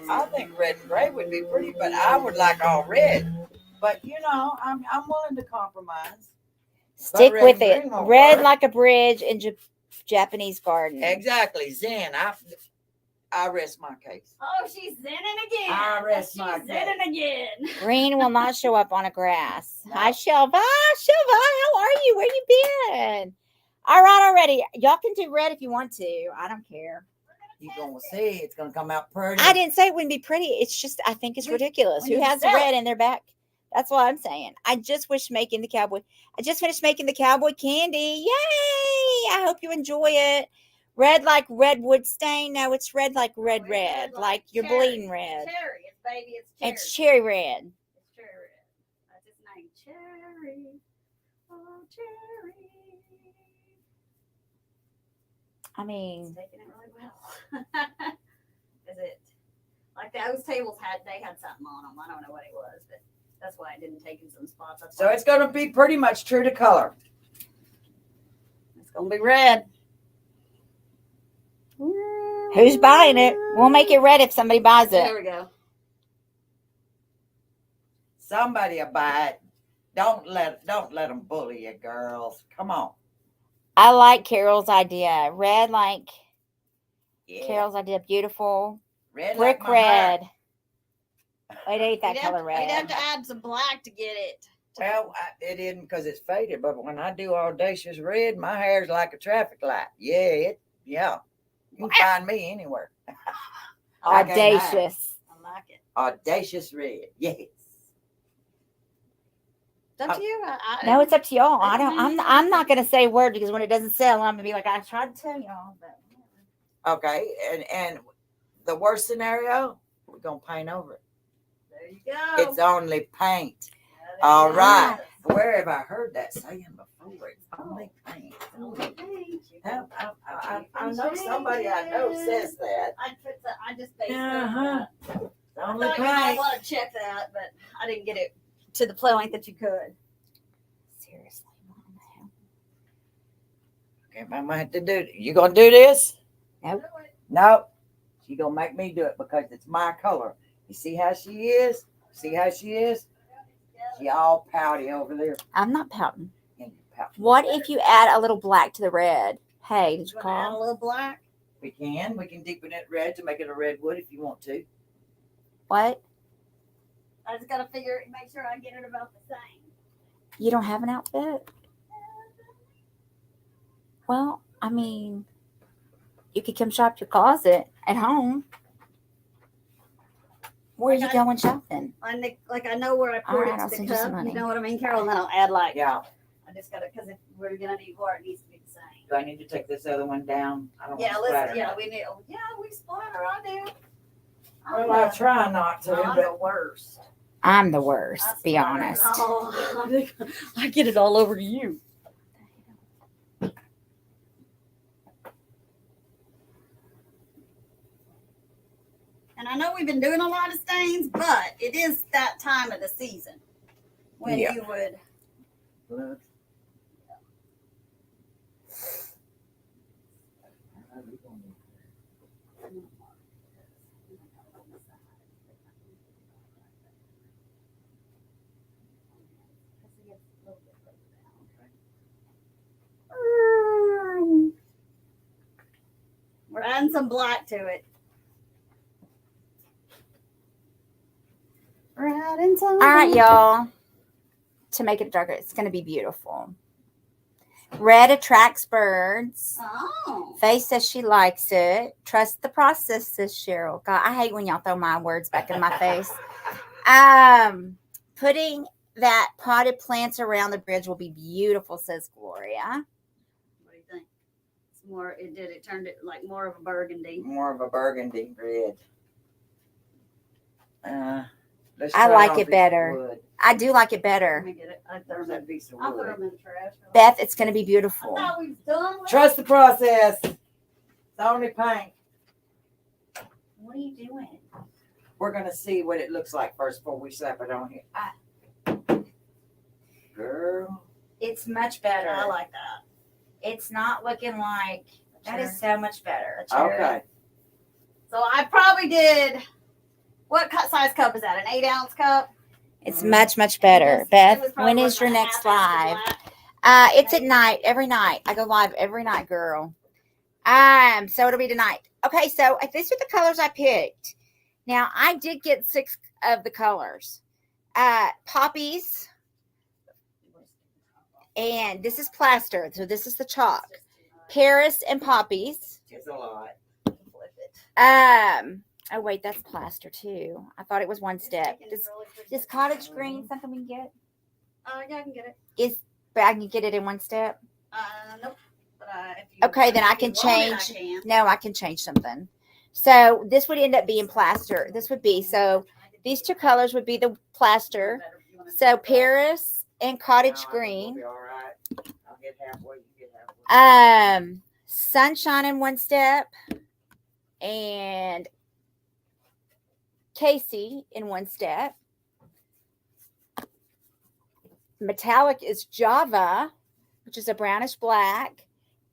A: I think red and gray would be pretty, but I would like all red. But you know, I'm willing to compromise.
B: Stick
A: red
B: with
A: and
B: it.
A: green won't
B: Red
A: work.
B: like a bridge in Japanese garden.
A: Exactly, Zen. I rest my case.
C: Oh, she's zenning again.
A: I rest
C: She's
A: my
C: zenning again.
B: Green will not show up on a grass. Hi, Shelva. Shelva, how are you? Where you been? All right, already. Y'all can do red if you want to. I don't care.
A: You're gonna see it's gonna come out pretty.
B: I didn't say it wouldn't be pretty. It's just I think it's ridiculous.
C: we
B: Who
C: need to
B: has
C: sell
B: red in their back? That's what I'm saying. I just finished making the cowboy candy. Yay! I hope you enjoy it. Red like redwood stain. No, it's red like red. Like you're
C: cherry.
B: bleeding red.
C: Cherry. It's baby. It's cherry.
B: It's cherry red.
C: It's cherry red. That's its name. Cherry. Oh, cherry.
B: I mean,
C: It's taking it really well. Is it like those tables they had something on them? I don't know what it was, but that's why it didn't take in some spots. That's
A: So
C: why
A: it's gonna be pretty much true to color.
C: it's gonna be red.
B: who's buying it? We'll make it red if somebody buys
C: There
B: it.
C: we go.
A: Somebody will buy it. Don't let them bully you, girls. Come on.
B: I like Carol's idea. Red like
A: Yeah.
B: Carol's idea. Beautiful.
A: Red
B: Brick
A: like my heart.
B: red. I'd hate that
C: You'd
B: color
C: You'd have
B: red.
C: to add some black to get it.
A: Well, it isn't because it's faded, but when I do audacious red, my hair's like a traffic light. Yeah. You can find me anywhere. I can't hide.
B: Audacious.
C: I like it.
A: Audacious red. Yes.
C: It's up to you.
B: No, it's up to y'all. I'm not gonna say a word because when it doesn't sell, I'm gonna be like, I tried to tell y'all, but
A: Okay. And the worst scenario, we're gonna paint over it.
C: There you go.
A: It's only paint.
C: That
A: All
C: is
A: right.
C: it.
A: Where have I heard that saying before? It's only paint.
C: Only paint.
A: I know somebody I know says that.
C: I just based
A: Uh-huh.
C: it.
A: It's
C: I
A: only
C: thought you might
A: paint.
C: want to check that, but I didn't get it to the point that you could.
B: Seriously.
A: Okay, Mama had to do it. You gonna do this?
B: Nope.
A: Nope. She gonna make me do it because it's my color. You see how she is? See how she is? She all pouty over there.
B: I'm not pouting.
A: And pouty.
B: What if you add a little black to the red? Hey, did you
C: You want to add a
B: call?
C: little black?
A: We can deepen it red to make it a redwood if you want to.
B: What?
C: I just got to make sure I get it about the same.
B: You don't have an outfit? Well, I mean, you could come shop your closet at home. Where are you going shopping?
C: I know where I poured
B: Alright, I'll
C: it to
B: send
C: the
B: you some
C: cup.
B: money.
C: You know what I mean, Carol? And then I'll add
A: Yeah.
C: I just got to, because if we're going to need more, it needs to be the same.
A: Do I need to take this other one down? I don't
C: Yeah,
A: want to splatter.
C: we splatter. I do.
A: Well, I try not to,
C: I'm
A: but
C: the worst.
B: I'm the worst,
C: I
B: be
C: splatter
B: honest.
C: it all. I get it all over you. And I know we've been doing a lot of stains, but it is that time of the season when
A: Yeah.
C: you would.
A: Look.
C: We're adding some black to it. We're adding some.
B: All right, y'all. To make it darker, it's going to be beautiful. Red attracts birds.
C: Oh.
B: Faye says she likes it. Trust the process, says Cheryl. God, I hate when y'all throw my words back in my face. Putting that potted plants around the bridge will be beautiful, says Gloria.
C: What do you think? It's more. It turned it like more of a burgundy.
A: More of a burgundy red. Let's
B: I
A: try
B: like
A: on
B: it
A: piece of
B: better.
A: wood.
B: I do like it
C: Let
B: better.
C: me get it.
A: There's that piece of
C: I'll put
A: wood.
C: them in the trash.
B: Beth, it's going to be
C: I
B: beautiful.
C: thought we was done with
A: Trust the process. It's only paint.
B: What are you doing?
A: We're gonna see what it looks like first before we slap it on here. Girl.
B: It's much better.
C: I like that.
B: It's not looking like that is so much better.
A: Okay.
C: So I probably did. What size cup is that? An 8-ounce cup?
B: It's much better. Beth, when is your next live? It's at night, every night. I go live every night, girl. So it'll be tonight. Okay, so these are the colors I picked. Now I did get 6 of the colors. Poppies, and this is plaster. So this is the chalk. Paris and poppies.
A: It's a lot.
B: Oh wait, that's plaster too. I thought it was one step. Does cottage green something we can get?
C: Yeah, I can get it.
B: But I can get it in one step.
C: Nope. But
B: Okay, then I can change. No, I can change something. So this would end up being plaster. This would be, so these 2 colors would be the plaster. So Paris and cottage green.
A: We'll be all right. I'll get halfway. You get halfway.
B: Sunshine in one step. And Casey in one step. Metallic is Java, which is a brownish black,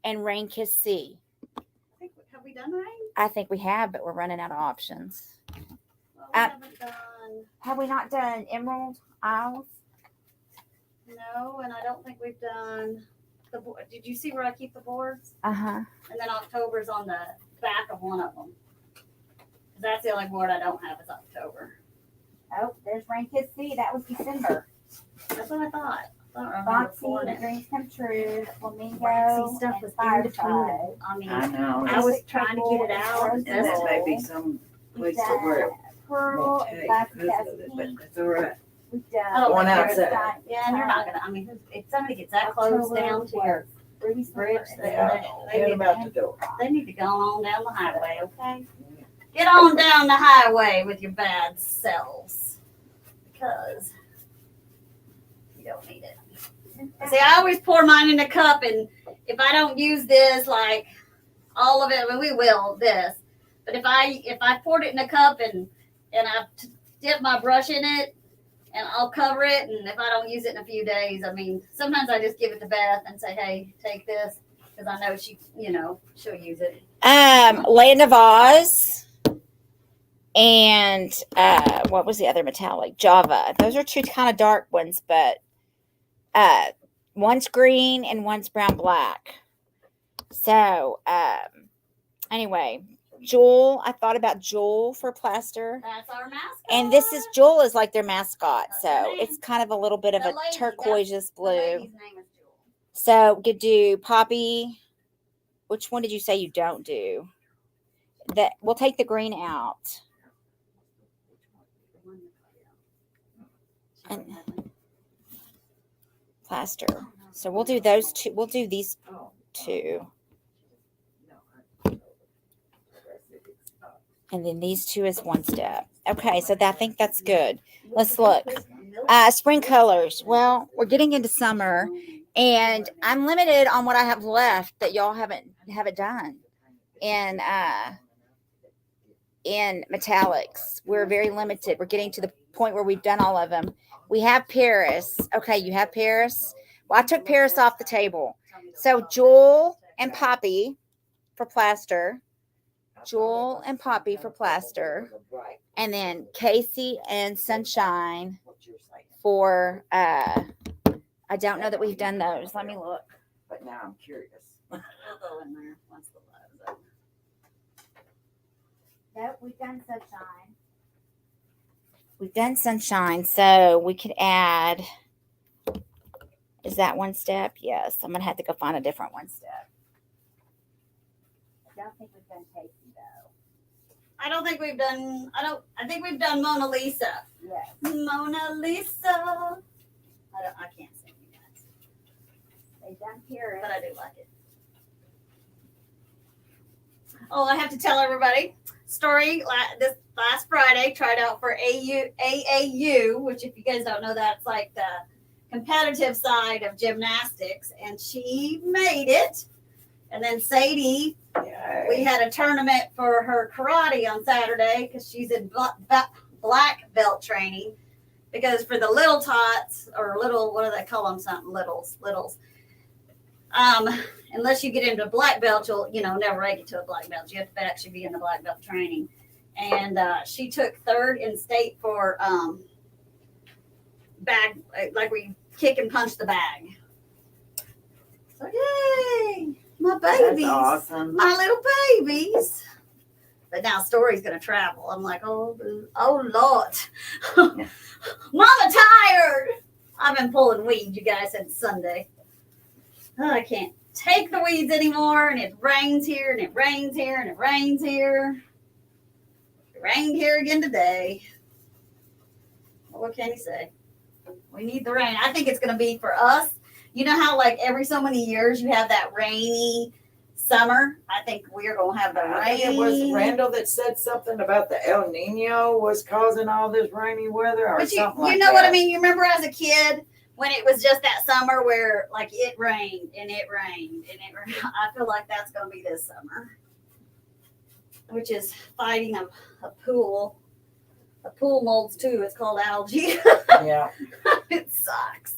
B: and Rain Kiss C.
C: Have we done rain?
B: I think we have, but we're running out of options.
C: Well, we haven't done.
B: Have we not done Emerald Isles?
C: No, and I don't think we've done the board. Did you see where I keep the boards?
B: Uh-huh.
C: And then October's on the back of one of them. That's the only board I don't have is October.
B: Oh, there's Rain Kiss C. That was December.
C: That's what I thought.
B: Foxy, The Dreams Come True, Flamingo,
C: Waxy stuff
B: and
C: was in
B: Firefly.
C: between. I mean,
A: I know.
C: I was trying to get it out.
A: And there may be some place to wear it.
B: Pearl,
A: won't
B: and
A: take.
B: Black
A: But
B: Pink.
A: that's all right.
B: We've done
C: I don't
A: Going
C: think
A: outside.
C: there's- Yeah, and you're not gonna. I mean, if somebody gets that close down to your
B: Ruby
C: bridge,
A: Get them out the door.
C: they need to go on down the highway. Okay, get on down the highway with your bad selves. because you don't need it. See, I always pour mine in a cup, and if I don't use this, like all of it, I mean, we will this. But if I poured it in a cup and I dip my brush in it, and I'll cover it, and if I don't use it in a few days, I mean, sometimes I just give it to Beth and say, "Hey, take this," because I know she'll use it.
B: Land of Oz, and what was the other metallic? Java. Those are two kind of dark ones, but one's green and one's brown black. So anyway, Jewel. I thought about Jewel for Plaster.
C: That's our mascot.
B: And this is Jewel is like their mascot,
C: That's
B: so
C: her name.
B: it's kind of a little bit of
C: The
B: a
C: lady,
B: turquoise
C: The
B: blue.
C: lady's name is Jewel.
B: So we could do Poppy. Which one did you say you don't do? That we'll take the green out. And Plaster. So we'll do those two. We'll do these two. And then these two is one step. Okay, so I think that's good. Let's look. Spring colors. Well, we're getting into summer, and I'm limited on what I have left that y'all haven't done. And in metallics, we're very limited. We're getting to the point where we've done all of them. We have Paris. Okay, you have Paris. Well, I took Paris off the table. So Jewel and Poppy for Plaster. Jewel and Poppy for Plaster. And then Casey and Sunshine for I don't know that we've done those. Let me look.
A: But now I'm curious.
C: We'll go in there once the love's up.
B: Nope, we've done Sunshine. We've done Sunshine, so we could add. Is that one step? Yes. I'm gonna have to go find a different one step. I don't think we've done Casey though.
C: I think we've done Mona Lisa.
B: Yes.
C: Mona Lisa. I can't sing you guys.
B: They've done Paris.
C: But I do like it. Oh, I have to tell everybody. Story this last Friday tried out for AAU, which if you guys don't know, that's like the competitive side of gymnastics, and she made it. And then Sadie, we had a tournament for her karate on Saturday because she's in black belt training. Because for the little tots or little, what do they call them? Something littles. Unless you get into black belt, you'll never make it to a black belt. You have to actually be in the black belt training. And she took third in state for bag, like we kick and punch the bag. So yay, my babies,
A: That's awesome.
C: my little babies. But now Story's gonna travel. I'm like, oh Lord, Mama tired. I've been pulling weeds, you guys, since Sunday. Oh, I can't take the weeds anymore, and it rains here, and it rains here, and it rains here. It rained here again today. Well, what can you say? We need the rain. I think it's going to be for us. You know how, like, every so many years you have that rainy summer? I think we're going to have the rain.
A: I think it was Randall that said something about the El Nino was causing all this rainy weather or
C: But
A: something
C: you
A: like
C: know
A: that.
C: what I mean? You remember as a kid when it was just that summer where, like, it rained and it rained and it rained? I feel like that's going to be this summer, which is fighting a pool. A pool molds too. It's called algae.
A: Yeah.
C: It sucks.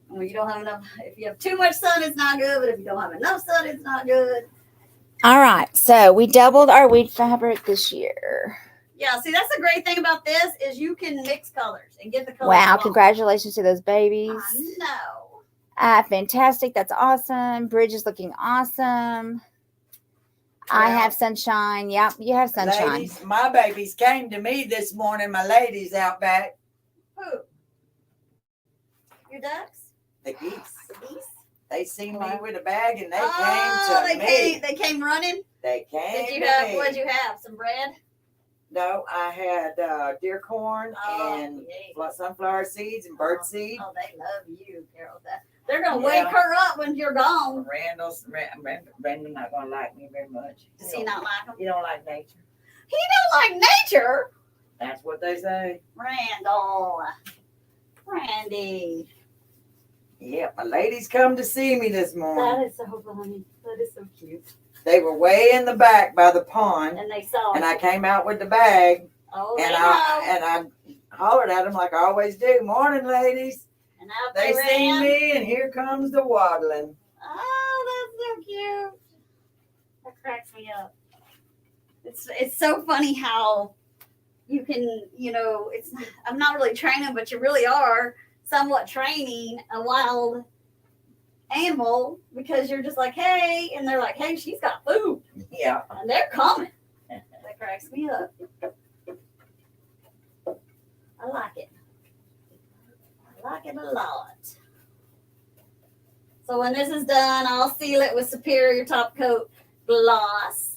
C: When you don't have enough, if you have too much sun, it's not good. But if you don't have enough sun, it's not good.
B: All right, so we doubled our weed fabric this year.
C: Yeah, see, that's the great thing about this is you can mix colors and get the colors.
B: Wow,
C: wrong.
B: congratulations to those babies.
C: I know.
B: Fantastic. That's awesome. Bridge is looking awesome. I
A: Well,
B: have sunshine. Yep, you have sunshine.
A: Ladies, my babies came to me this morning, my ladies out back.
C: Who? Your ducks?
A: The geese.
C: The geese?
A: They seen me with a bag and they
C: Oh,
A: came to me.
C: They came running.
A: They came
C: Did you
A: to
C: have?
A: me.
C: What'd you have? Some bread?
A: No, I had deer corn and
C: yay.
A: sunflower seeds and bird seed.
C: Oh, they love you, Carol. They're gonna wake her up when you're gone.
A: Randall's not gonna like me very much.
C: Does he not like them?
A: You don't like nature.
C: He don't like nature.
A: That's what they say.
C: Randall. Randy.
A: Yeah, my ladies come to see me this morning.
C: That is so funny. That is so cute.
A: They were way in the back by the pond,
C: And they saw
A: and I came out with the bag,
C: Oh,
A: and
C: they know.
A: I hollered at them like I always do. Morning, ladies.
C: And out
A: They
C: they
A: see
C: ran.
A: me, and here comes the waddling.
C: Oh, that's so cute. That cracks me up. It's so funny how you can, it's I'm not really training, but you really are somewhat training a wild animal because you're just like, hey, and they're like, hey, she's got food.
A: Yeah.
C: And they're coming. That cracks me up. I like it. I like it a lot. So when this is done, I'll seal it with Superior Top Coat gloss.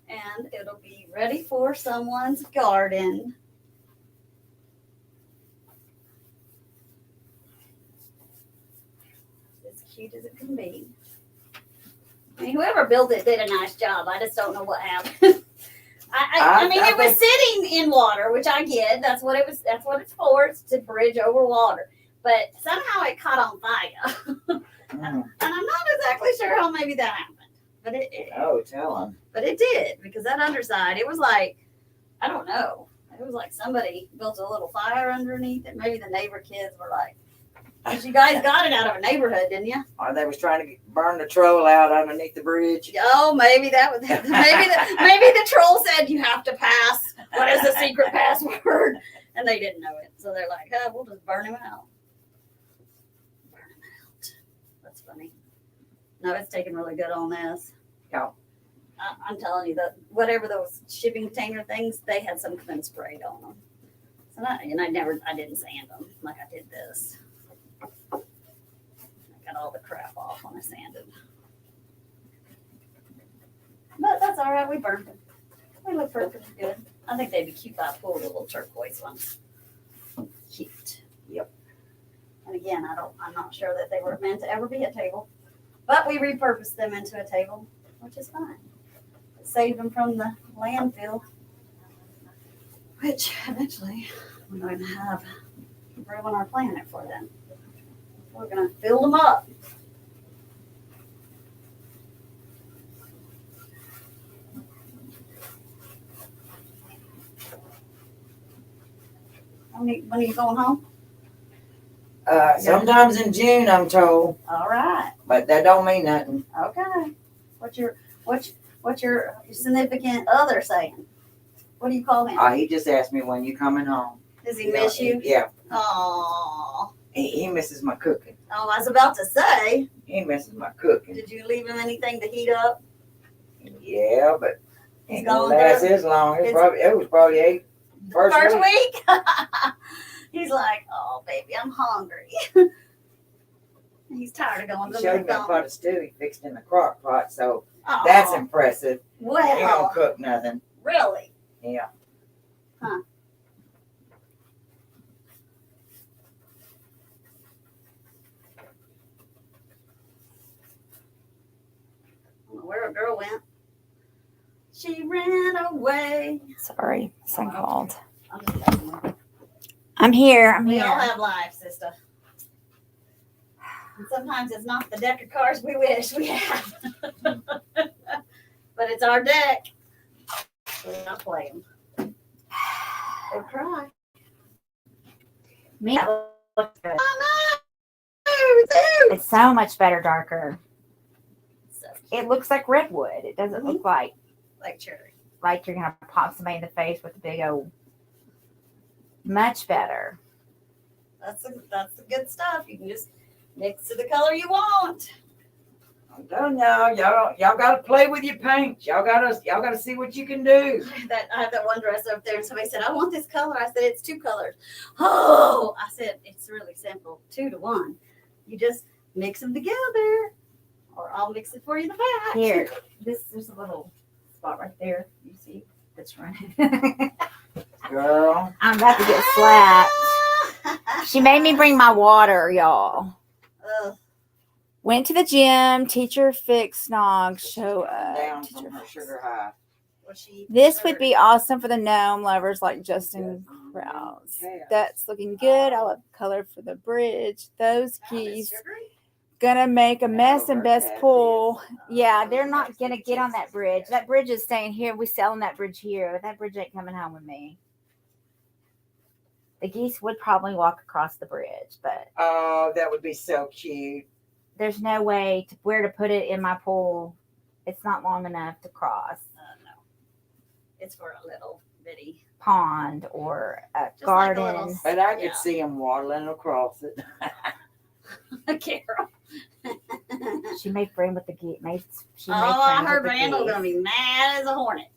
C: And it'll be ready for someone's garden. As cute as it can be. I mean, whoever built it did a nice job. I just don't know what happened. I mean, it was sitting in water, which I get. That's what it was. That's what it's for. It's to bridge over water. But somehow it caught on fire. And I'm not exactly sure how maybe that happened. But
A: tell them.
C: But it did, because that underside, it was like, I don't know. It was like somebody built a little fire underneath it. Maybe the neighbor kids were like, because you guys got it out of a neighborhood, didn't you?
A: Or they was trying to burn the troll out underneath the bridge.
C: Oh, maybe that was maybe the troll said you have to pass. What is the secret password? And they didn't know it, so they're like, "Oh, we'll just burn him out." Burn him out. That's funny. No, it's taking really good on this.
A: Yeah.
C: I'm telling you that whatever those shipping container things, they had some kind of sprayed on them. So I didn't sand them like I did this. I got all the crap off when I sanded. But that's all right. We burned them. They look perfectly good. I think they'd be cute by a pool, the little turquoise ones. Cute.
A: Yep.
C: And again, I'm not sure that they were meant to ever be a table, but we repurposed them into a table, which is fine. It saved them from the landfill, which eventually we're going to have room on our planet for them. We're going to fill them up. When are you going home?
A: Sometimes in June, I'm told,
C: All right.
A: but that don't mean nothing.
C: Okay. What's your significant other saying? What do you call him?
A: He just asked me when you coming home.
C: Does he miss you?
A: Yeah.
C: Oh.
A: He misses my cooking.
C: Oh, I was about to say.
A: He misses my cooking.
C: Did you leave him anything to heat up?
A: Yeah, but
C: He's
A: ain't gonna
C: gone
A: last
C: through-
A: as long. It was probably 8.
C: First week? He's like, oh, baby, I'm hungry. He's tired of going
A: He
C: to
A: showed
C: the
A: me a pot
C: McDonald's.
A: of stew he fixed in the crock pot, so
C: Oh,
A: that's impressive. He don't
C: well,
A: cook nothing.
C: really?
A: Yeah.
C: Huh. I don't know where a girl went. She ran away.
B: Sorry, son called.
C: I'm just messing with you.
B: I'm here. I'm
C: We
B: here.
C: all have lives, sister. And sometimes it's not the deck of cards we wish we had. But it's our deck. We're not playing. Or cry.
B: Me, it looks good.
C: I know.
B: It's so much better darker.
C: So
B: It looks like redwood. It doesn't look like
C: cherry.
B: you're gonna pop somebody in the face with a big old. Much better.
C: That's the good stuff. You can just mix to the color you want.
A: I'm telling y'all, y'all gotta play with your paints. Y'all gotta see what you can do.
C: I have that one dress up there, and somebody said, "I want this color." I said, "It's 2 colors." Oh, I said, "It's really simple, 2 to 1. You just mix them together, or I'll mix it for you in the back."
B: Here, there's a little spot right there. You see, that's running.
A: Girl.
B: I'm about to get slapped. She made me bring my water, y'all.
C: Ugh.
B: Went to the gym. Teacher fixed snog. Show up.
A: Down
B: Teacher
A: from her
B: fix.
A: sugar high.
B: This would be awesome for the gnome lovers like Justin Krause. That's looking good. I love the color for the bridge. Those geese gonna make a mess in Best Pool. Yeah, they're not gonna get on that bridge. That bridge is staying here. We selling that bridge here. That bridge ain't coming home with me. The geese would probably walk across the bridge, but
A: oh, that would be so cute.
B: There's no way to where to put it in my pool. It's not long enough to cross.
C: No, it's for a little bitty
B: pond or a
C: just
B: garden.
C: Like a little,
A: but I could see them waddling across it.
C: Carol.
B: She made friend with the geese.
C: Her Randall's gonna be mad as a hornet.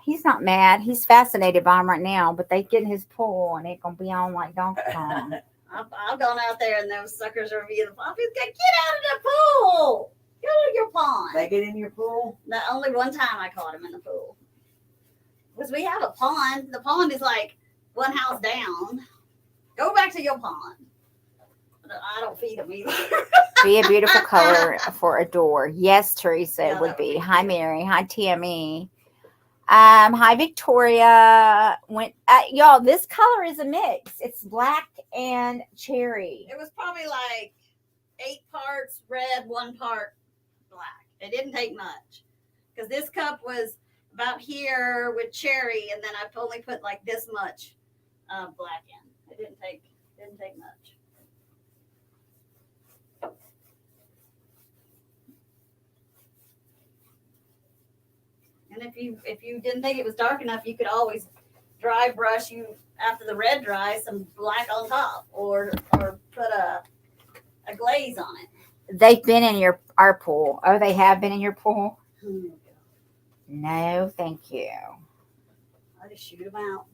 B: He's not mad. He's fascinated by him right now, but they get in his pool and it's gonna be on like Donkey Kong.
C: I've gone out there and those suckers are being puppies. Get out of the pool. Go to your pond.
A: They get in your pool?
C: No, only one time I caught him in the pool. Because we have a pond. The pond is like one house down. Go back to your pond. I don't feed them either.
B: Be a beautiful color for a door. Yes, Teresa,
C: Yeah,
B: it would
C: that
B: be.
C: would be
B: Hi,
C: cute.
B: Mary. Hi, Tammy. Hi, Victoria. Y'all, this color is a mix. It's black and cherry.
C: It was probably like 8 parts red, 1 part black. It didn't take much. Because this cup was about here with cherry, and then I've only put like this much black in. It didn't take much. And if you didn't think it was dark enough, you could always dry brush you after the red dries some black on top, or put a glaze on it.
B: They've been in our pool. Oh, they have been in your pool?
C: Hmm.
B: No, thank you.
C: I just shoot them out.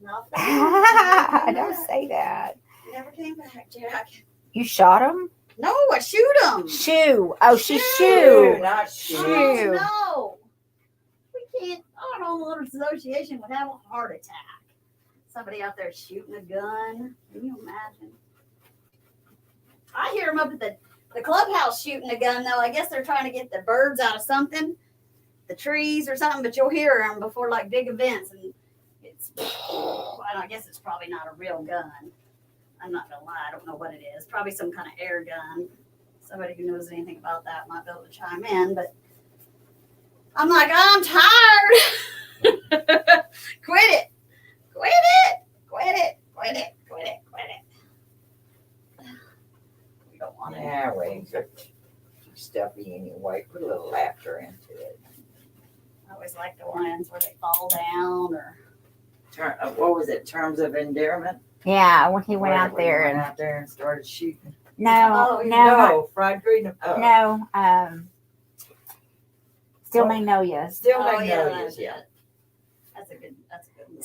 B: Don't say that.
C: Never came back, Jack.
B: You shot them?
C: No, I shoot them.
B: Shoo. Oh, she
C: Shoo.
B: shoo.
A: Not
B: Shoo.
A: shoot.
C: No. We can't. Our homeowners association would have a heart attack. Somebody out there shooting a gun. Can you imagine? I hear them up at the clubhouse shooting a gun, though. I guess they're trying to get the birds out of something, the trees or something, but you'll hear them before like big events. And it's, I guess it's probably not a real gun. I'm not going to lie. I don't know what it is. Probably some kind of air gun. Somebody who knows anything about that might be able to chime in, but I'm like, I'm tired. Quit it. Quit it. Quit it. Quit it. Quit it. Quit it. We don't want it.
A: Yeah, wings are too stuffy anyway. Put a little laughter into it.
C: I always like the ones where they fall down or.
A: What was it? Terms of endearment?
B: Yeah, when he went out
A: Went
B: there
A: and started shooting.
B: no,
A: No, fried green. Oh.
B: no, still Magnolias.
A: Still
C: Oh,
A: Magnolias,
C: that's
A: yeah.
C: it. That's a good movie.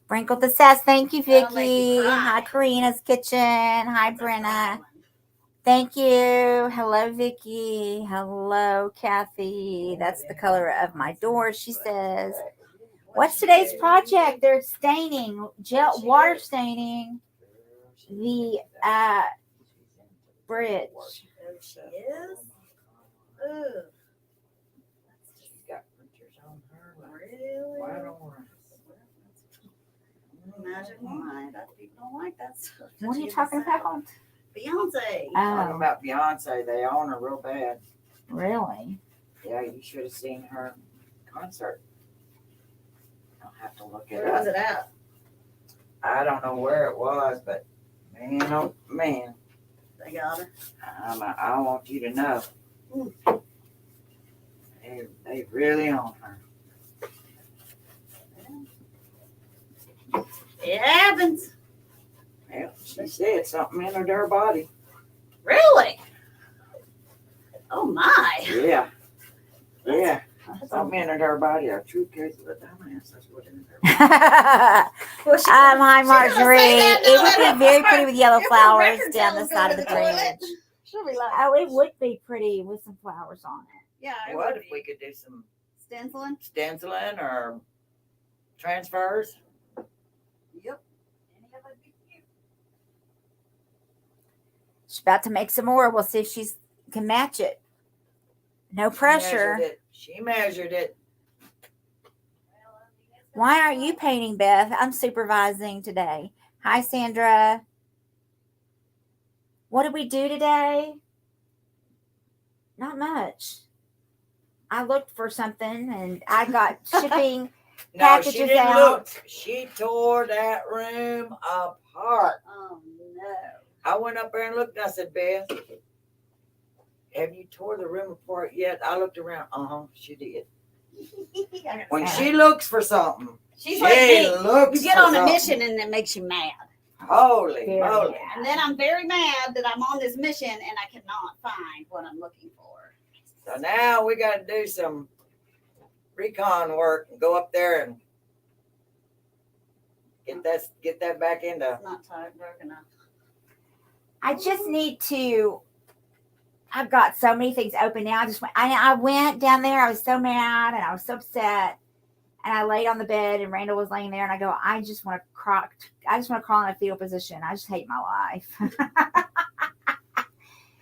B: Sprinkled the sass. Thank you,
C: That'll make you
B: Vicky.
C: cry.
B: Hi, Karina's Kitchen. Hi,
C: That's a
B: Brenna.
C: good one.
B: Thank you. Hello, Vicky. Hello, Kathy. That's the color of my door, she says. What's today's project? They're staining, water staining the bridge.
C: Oh, she is? Ooh.
A: She's got printers on her.
C: Really?
A: Why don't
C: Imagine why. That people don't like that stuff.
B: What are you talking about?
C: Beyonce.
A: Talking
B: Oh,
A: about Beyonce, they own her real bad.
B: really?
A: Yeah, you should have seen her concert. I'll have to look it
C: Where was
A: up.
C: it at?
A: I don't know where it was, but man, oh man,
C: They got her.
A: I want you to know. They really own her.
C: It happens.
A: Well, she said something entered her body.
C: Really? Oh my.
A: Yeah. Yeah. Something entered her body. A true case of a dumbass. That's what entered her body.
C: Well,
B: Hi,
C: she gonna
B: Marjorie.
C: say that
B: It
C: now.
B: would be very pretty with yellow
C: If her
B: flowers
C: record
B: down the
C: sales
B: side
C: go
B: of the
C: to toilet,
B: bridge.
C: She'll be like,
B: Oh, it would be pretty with some flowers on it.
C: yeah. It
A: What
C: would
A: if we
C: be.
A: could do some
C: Stenciling?
A: stenciling or transfers?
C: Yep. Any of it be cute.
B: She's about to make some more. We'll see if she can match it. No pressure.
A: She measured it.
B: Why aren't you painting, Beth? I'm supervising today. Hi, Sandra. What did we do today? Not much. I looked for something and I got shipping
A: No,
B: packages
A: she didn't
B: out.
A: look. She tore that room apart.
C: Oh no.
A: I went up there and looked and I said, Beth, have you tore the room apart yet? I looked around. She did. When she looks for something,
C: She's
A: she
C: like me.
A: looks
C: You get
A: for
C: on a
A: something.
C: mission and it makes you mad.
A: Holy
B: Very
A: moly.
B: mad.
C: And then I'm very mad that I'm on this mission and I cannot find what I'm looking for.
A: So now we got to do some recon work and go up there and get that back into.
C: It's not tight, broken up.
B: I just need to. I've got so many things open now. I went down there. I was so mad and I was so upset. And I laid on the bed and Randall was laying there and I go, I just want to crawl. I just want to crawl in a fetal position. I just hate my life.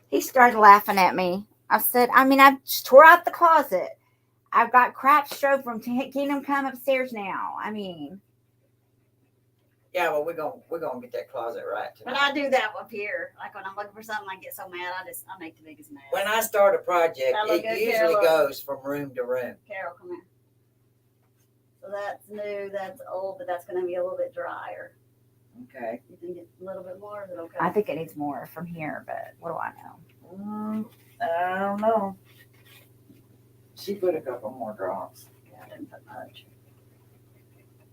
B: He started laughing at me. I said, I just tore out the closet. I've got crap strove from Kingdom Come upstairs now.
A: Yeah, well, we're gonna get that closet right tonight.
C: But I do that up here. Like when I'm looking for something, I get so mad. I make the biggest mess.
A: When I start a project,
C: That look
A: it
C: good,
A: usually
C: Carol?
A: goes from room to room.
C: Carol, come here. So that's new, that's old, but that's going to be a little bit drier.
A: Okay.
C: You think it's a little bit more? Is it okay?
B: I think it needs more from here, but what do I know?
A: I don't know. She put a couple more drops.
C: Yeah, I didn't put much.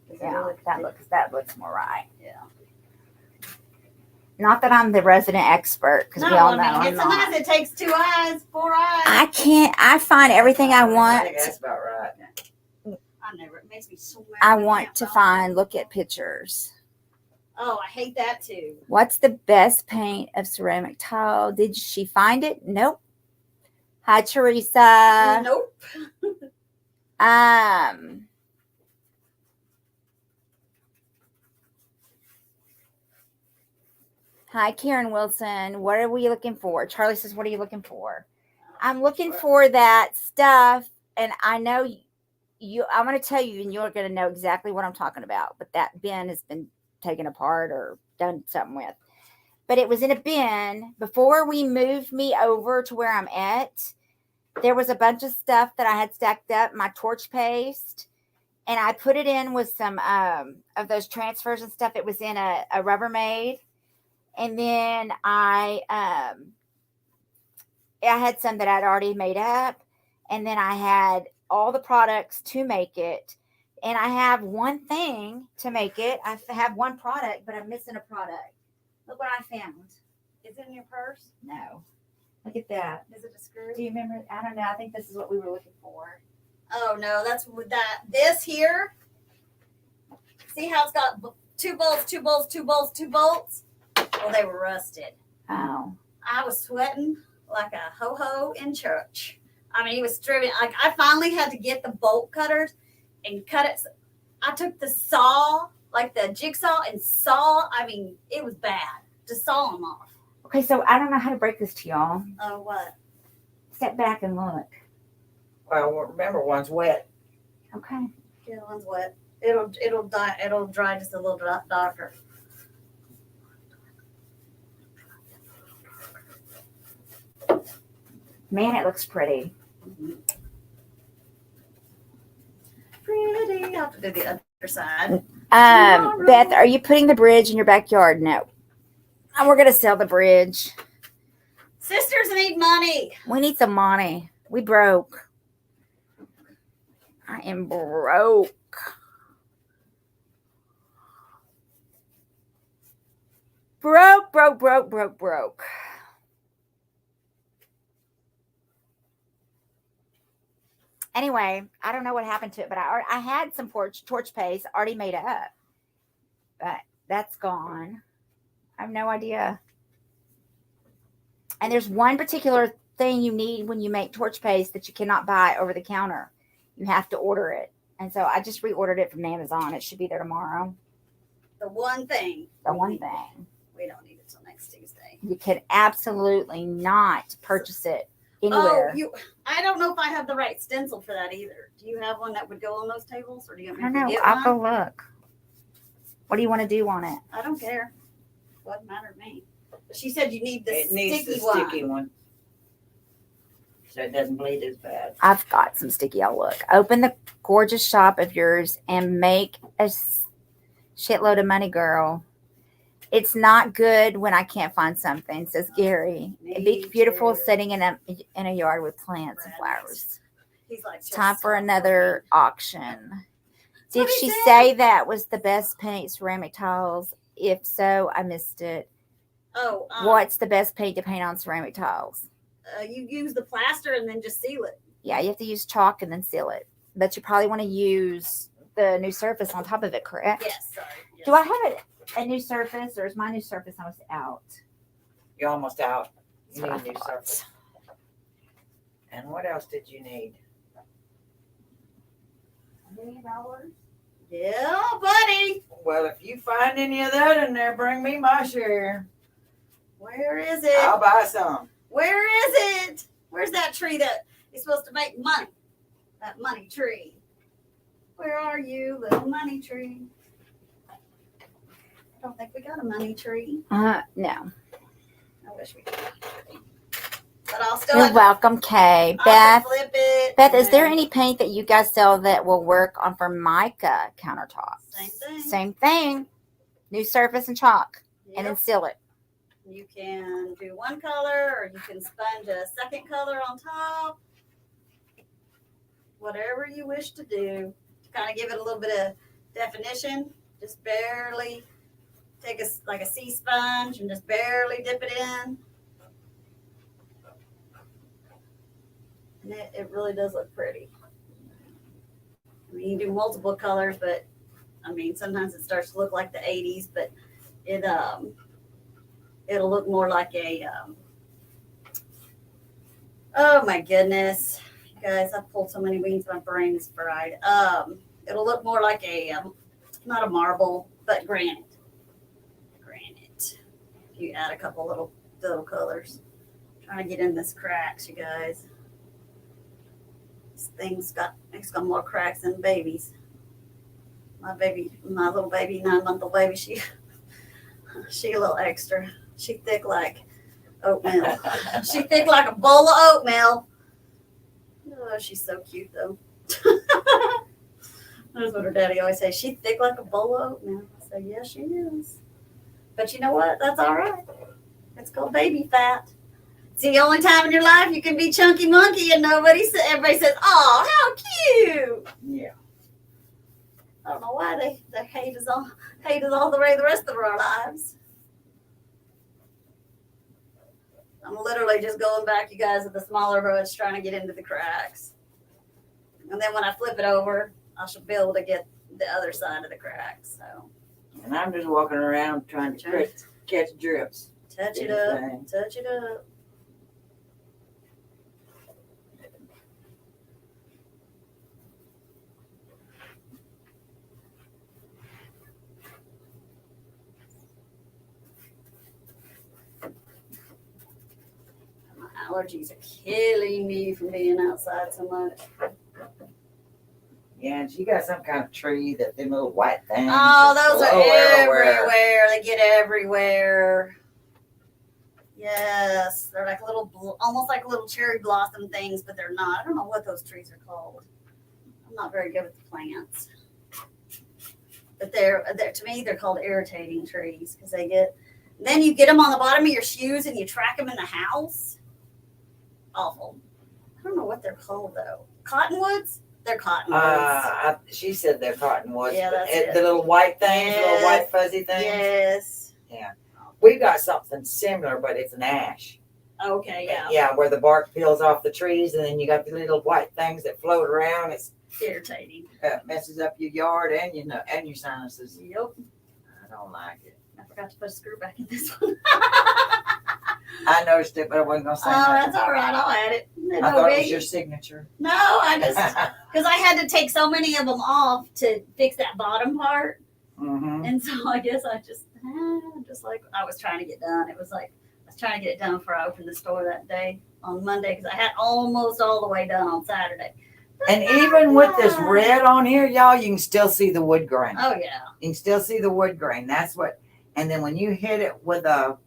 C: Is it
B: Yeah,
C: really-
B: that looks more right.
C: Yeah.
B: Not that I'm the resident expert, because
C: No,
B: we all
C: I
B: know
C: mean,
B: I'm not.
C: sometimes it takes 2 eyes, 4 eyes.
B: I can't. I find everything I
A: I
B: want.
A: think that's about right.
C: It makes me so mad.
B: I
C: when
B: want
C: can't
B: to
C: find
B: look at pictures.
C: Oh, I hate that too.
B: What's the best paint of ceramic tile? Did she find it? Nope. Hi, Teresa.
C: Nope.
B: Hi, Karen Wilson. What are we looking for? Charlie says, what are you looking for? I'm looking for that stuff, and I know I'm going to tell you, and you're going to know exactly what I'm talking about, but that bin has been taken apart or done something with. But it was in a bin. Before we moved me over to where I'm at, there was a bunch of stuff that I had stacked up, my torch paste, and I put it in with some of those transfers and stuff. It was in a Rubbermaid. And then I had some that I'd already made up. And then I had all the products to make it. And I have one thing to make it. I have one product, but I'm missing a product. Look what I found.
C: Is it in your purse?
B: No. Look at that.
C: Is it a screw?
B: Do you remember? I don't know. I think this is what we were looking for.
C: Oh no, that's with that. This here. See how it's got 2 bolts, 2 bolts, 2 bolts, 2 bolts? Well, they were rusted.
B: Oh.
C: I was sweating like a ho-ho in church. I mean, it was stripping. Like, I finally had to get the bolt cutters and cut it. I took the saw, like the jigsaw, and saw. I mean, it was bad. Just saw them off.
B: Okay, so I don't know how to break this to y'all.
C: Oh, what?
B: Step back and look.
A: Well, remember, one's wet.
B: Okay.
C: Yeah, the one's wet. It'll die. It'll dry just a little darker.
B: Man, it looks pretty.
C: Pretty. I'll have to do the other side.
B: Beth, are you putting the bridge in your backyard? No. We're going to sell the bridge.
C: Sisters need money.
B: We need some money. We broke. I am broke. Broke. Anyway, I don't know what happened to it, but I had some torch paste already made up. But that's gone. I have no idea. And there's one particular thing you need when you make torch paste that you cannot buy over the counter. You have to order it. And so I just reordered it from Amazon. It should be there tomorrow.
C: The one thing.
B: The one thing.
C: We don't need it till next Tuesday.
B: You can absolutely not purchase it anywhere.
C: I don't know if I have the right stencil for that either. Do you have one that would go on those tables, or do you want me
B: I
C: to
B: don't know.
C: get
B: I'll go
C: one?
B: look. What do you want to do on it?
C: I don't care. Doesn't matter to me. But she said you need the
A: sticky one. So it doesn't bleed as bad.
B: I've got some sticky. I'll look. Open the gorgeous shop of yours and make a shitload of money, girl. It's not good when I can't find something, says Gary. It'd be beautiful sitting in a yard with plants and flowers.
C: He's like,
B: It's time for another auction. Did she say that was the best paint, ceramic tiles? If so, I missed it.
C: Oh,
B: what's the best paint to paint on ceramic tiles?
C: You use the plaster and then just seal it.
B: Yeah, you have to use chalk and then seal it. But you probably want to use the new surface on top of it, correct?
C: Yes, sorry. Yes.
B: Do I have a new surface, or is my new surface almost out?
A: You're almost out. You
B: That's
A: need a new surface. And what else did you need?
C: $1 Yeah, buddy.
A: Well, if you find any of that in there, bring me my share.
C: Where is it?
A: I'll buy some.
C: Where is it? Where's that tree that is supposed to make money? That money tree. Where are you, little money tree? I don't think we got a money tree.
B: No.
C: I wish we did. But I'll still
B: You're welcome, Kay.
C: Beth, flip it.
B: Beth, is there any paint that you guys sell that will work on Formica countertops?
C: Same thing.
B: Same thing. New surface and chalk, and then
C: Yep.
B: seal it.
C: You can do one color, or you can sponge a second color on top. Whatever you wish to do to kind of give it a little bit of definition. Just barely take a sea sponge and just barely dip it in. And it really does look pretty. I mean, you can do multiple colors, but I mean, sometimes it starts to look like the 80s, but it'll look more like a, oh my goodness, you guys, I've pulled so many wings, my brain is fried. It'll look more like a, not a marble, but granite. If you add a couple little colors. I'm trying to get in this cracks, you guys. It's got more cracks than babies. My little baby, 9-month-old baby, she a little extra. She thick like oatmeal. She thick like a bowl of oatmeal. Oh, she's so cute though. That's what her daddy always says. She thick like a bowl of oatmeal. I said, yeah, she is. But you know what? That's all right. It's called baby fat. It's the only time in your life you can be chunky monkey and everybody says, oh, how cute.
A: Yeah.
C: I don't know why they hate us all the way the rest of our lives. I'm literally just going back, you guys, with the smaller brush trying to get into the cracks. And then when I flip it over, I should be able to get the other side of the cracks. So.
A: And I'm just walking around trying to catch drips.
C: Touch it up. Touch it up. My allergies are killing me from being outside so much.
A: Yeah, and she got some kind of tree that them little white things.
C: Oh, those are
A: everywhere.
C: everywhere. They get everywhere. Yes, they're like almost like little cherry blossom things, but they're not. I don't know what those trees are called. I'm not very good with the plants. But they're to me, they're called irritating trees because then you get them on the bottom of your shoes and you track them in the house. Awful. I don't know what they're called though. Cottonwoods? They're cottonwoods.
A: She said they're cottonwoods.
C: Yeah, that's it.
A: The little white things,
C: Yes.
A: little white fuzzy things.
C: Yes.
A: Yeah. We got something similar, but it's an ash.
C: Okay, yeah.
A: Yeah, where the bark peels off the trees, and then you got the little white things that float around. It's
C: Irritating.
A: messes up your yard and your sinuses.
C: Yep.
A: I don't like it.
C: I forgot to put a screw back in this one.
A: I noticed it, but I wasn't gonna say
C: Oh,
A: nothing.
C: that's all right. I'll add it.
A: I
C: No
A: thought it was
C: biggie.
A: your signature.
C: No, I just because I had to take so many of them off to fix that bottom part,
A: Mm-hmm.
C: and so I guess I just like I was trying to get done. It was like I was trying to get it done before I opened the store that day. on Monday because I had almost all the way done on Saturday.
A: And even with this red on here, y'all, you can still see the wood grain.
C: Oh yeah.
A: You can still see the wood grain. That's what. And then when you hit it with a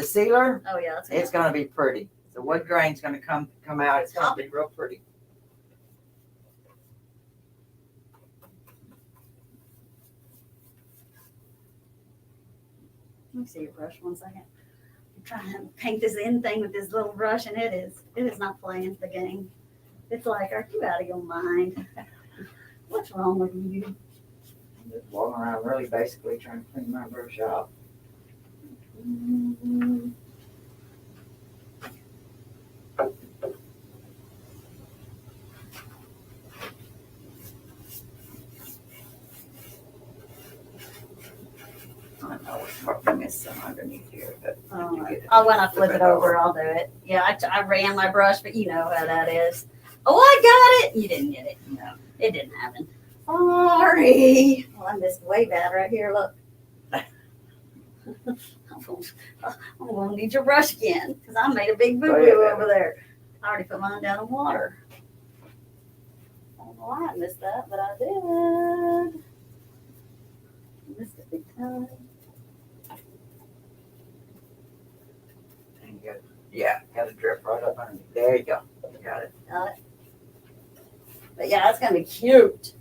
A: sealer,
C: Oh yeah.
A: it's going to be pretty. The wood grain's going to come out. It's going to be real pretty.
C: Let me see your brush 1 second. I'm trying to paint this end thing with this little brush, and it is not playing the game. It's like, are you out of your mind? What's wrong with you?
A: I'm just walking around really basically trying to clean my brush up.
C: Mm-hmm.
A: I don't know what's probably missing underneath here, but
C: Oh, when I flip it over, I'll do it. Yeah, I ran my brush, but you know how that is. Oh, I got it. You didn't get it. No, it didn't happen. Sorry. Well, I missed way bad right here. Look. I'm going to need your brush again because I made a big boo-boo over there. I already put mine down in water. I don't know why I missed that, but I did. I missed it big time.
A: Yeah, got to drip right up underneath. There you go. Got it.
C: Got it. But yeah, it's gonna be cute.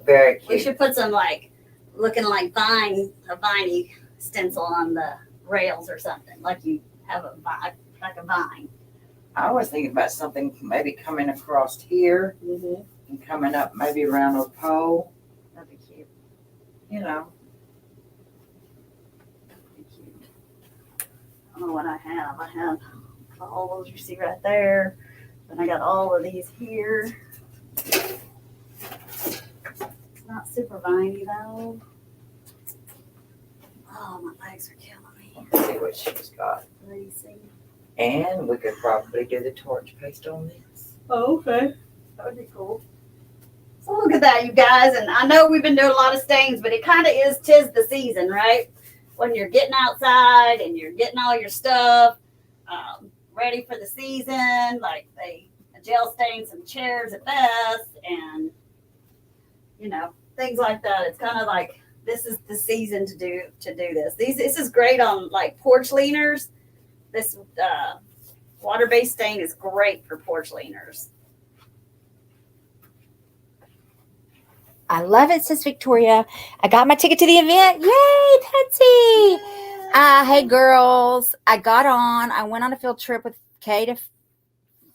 A: Very cute.
C: We should put some looking like a viney stencil on the rails or something, like you have a vine.
A: I was thinking about something maybe coming across here
C: Mm-hmm.
A: and coming up maybe around a pole.
C: That'd be cute.
A: You know.
C: That'd be cute. I don't know what I have. I have all those you see right there. Then I got all of these here. It's not super viney though. Oh, my legs are killing me.
A: Let's see what she's got.
C: Crazy.
A: And we could probably do the torch paste on this.
C: Oh, okay. That would be cool. So look at that, you guys. And I know we've been doing a lot of stains, but it kind of tis the season, right? When you're getting outside and you're getting all your stuff ready for the season, like they gel stain some chairs at best, and things like that. It's kind of like this is the season to do this. This is great on like porch leaners. This water-based stain is great for porch leaners.
B: I love it, says Victoria. I got my ticket to the event. Yay, Patsy. Hey, girls. I got on. I went on a field trip with K to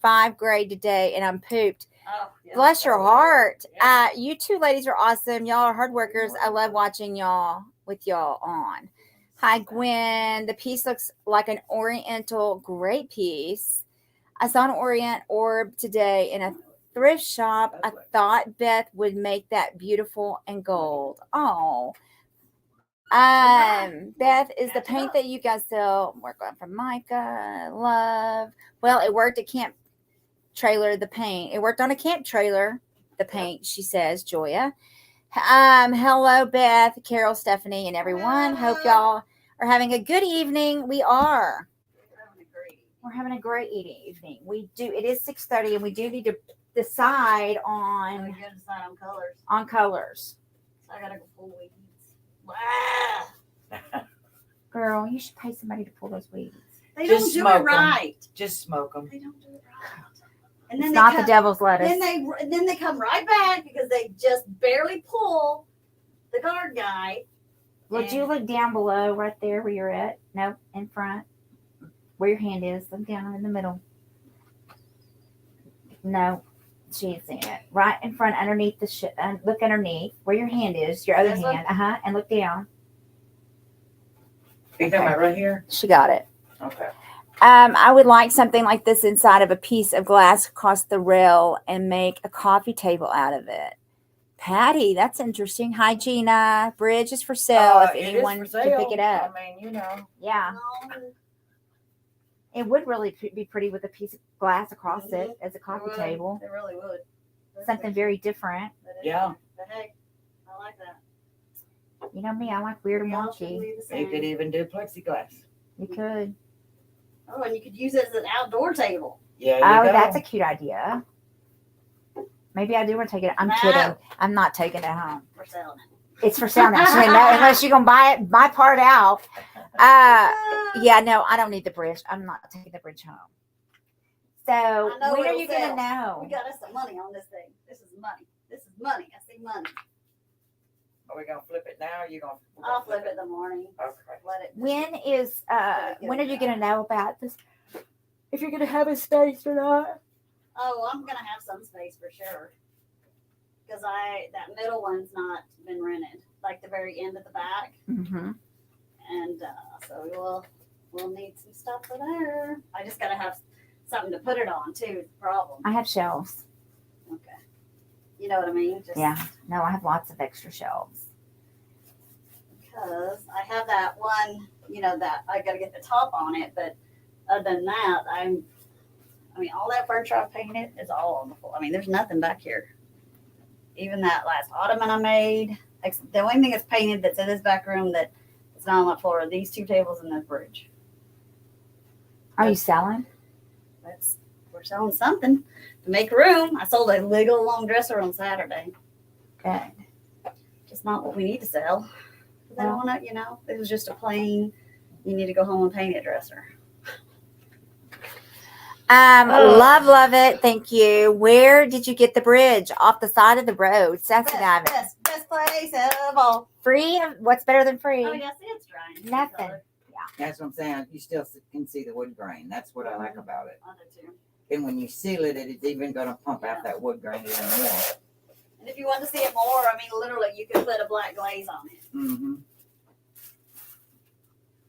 B: 5th grade today, and I'm pooped.
C: Oh, yeah.
B: Bless your heart.
C: Yeah.
B: You two ladies are awesome. Y'all are hard workers. I love watching y'all with y'all on. Hi, Gwen. The piece looks like an oriental, great piece. I saw an orient orb today in a thrift shop. I thought Beth would make that beautiful and gold. Oh, Beth, is the paint that you guys sell work on from Micah? Love. Well, it worked at camp trailer. The paint. It worked on a camp trailer. The paint. She says, Joya. Hello, Beth, Carol, Stephanie, and everyone. Hope y'all are having a good evening. We are. We're having a great evening. We do. It is 6:30, and we do need to decide on
C: We gotta decide on colors.
B: colors.
C: So I gotta go pull weeds. Wow.
B: Girl, you should pay somebody to pull those weeds.
C: They
A: Just
C: don't do
A: smoke
C: it
A: 'em.
C: right.
A: Just smoke them.
C: They don't do it right. And
B: It's not the devil's lettuce.
C: Then they come right back because they just barely pull the guard guy.
B: Would you look down below right there where you're at? No, in front. Where your hand is. Look down in the middle. No, she ain't seeing it. Right in front, underneath the look underneath where your hand is, your other
C: This one?
B: hand. And look down.
A: Are you talking about right here?
B: She got it.
A: Okay.
B: I would like something like this inside of a piece of glass across the rail and make a coffee table out of it. Patty, that's interesting. Hi, Gina. Bridge is for sale if
A: It is
B: anyone
A: for
B: can
A: sale.
B: pick it up.
A: I mean, you know.
B: Yeah. It would really be pretty with a piece of glass across it as a coffee table.
C: It really would.
B: Something very different.
A: Yeah.
C: The heck, I like that.
B: You know me, I like weird and
C: Y'all should
B: wonky.
C: leave the
A: You
C: same.
A: could even do plexiglass.
B: You could.
C: Oh, and you could use it as an outdoor table.
A: Yeah.
B: Oh, that's a cute idea. Maybe I do want to take it. I'm kidding. I'm not taking it home.
C: For selling it.
B: It's for sale now. So unless you're gonna buy it, my part out. Yeah, no, I don't need the bridge. I'm not taking the bridge home. So when are you gonna know?
C: We got us some money on this thing. This is money. This is money. I see money.
A: Are we gonna flip it now? Or you gonna?
C: I'll flip it in the morning.
A: Okay.
C: Let it.
B: When are you gonna know about this? If you're gonna have a space or not?
C: Oh, I'm gonna have some space for sure. Because that middle one's not been rented, like the very end of the back,
B: Mm-hmm.
C: and so we'll need some stuff for there. I just gotta have something to put it on too. The problem.
B: I have shelves.
C: Okay. You know what I mean? Just
B: Yeah. No, I have lots of extra shelves.
C: because I have that one, that I got to get the top on it. But other than that, all that furniture I painted is all on the floor. I mean, there's nothing back here. Even that last ottoman I made, the only thing that's painted that's in this back room that is not on the floor are these 2 tables and this bridge.
B: Are you selling?
C: We're selling something to make room. I sold a legal long dresser on Saturday.
B: Good.
C: Just not what we need to sell. I don't want to, it was just a plain, you need to go home and paint it dresser.
B: Love it. Thank you. Where did you get the bridge? Off the side of the road. Sassy Diamond.
C: Best place of all.
B: Free? What's better than free?
C: Oh, yes, it's drying.
B: Nothing.
A: That's what I'm saying. You still can see the wood grain. That's what I like about it.
C: Other two.
A: And when you seal it, it's even going to pump out that wood grain even more.
C: And if you want to see it more, literally, you could put a black glaze on it.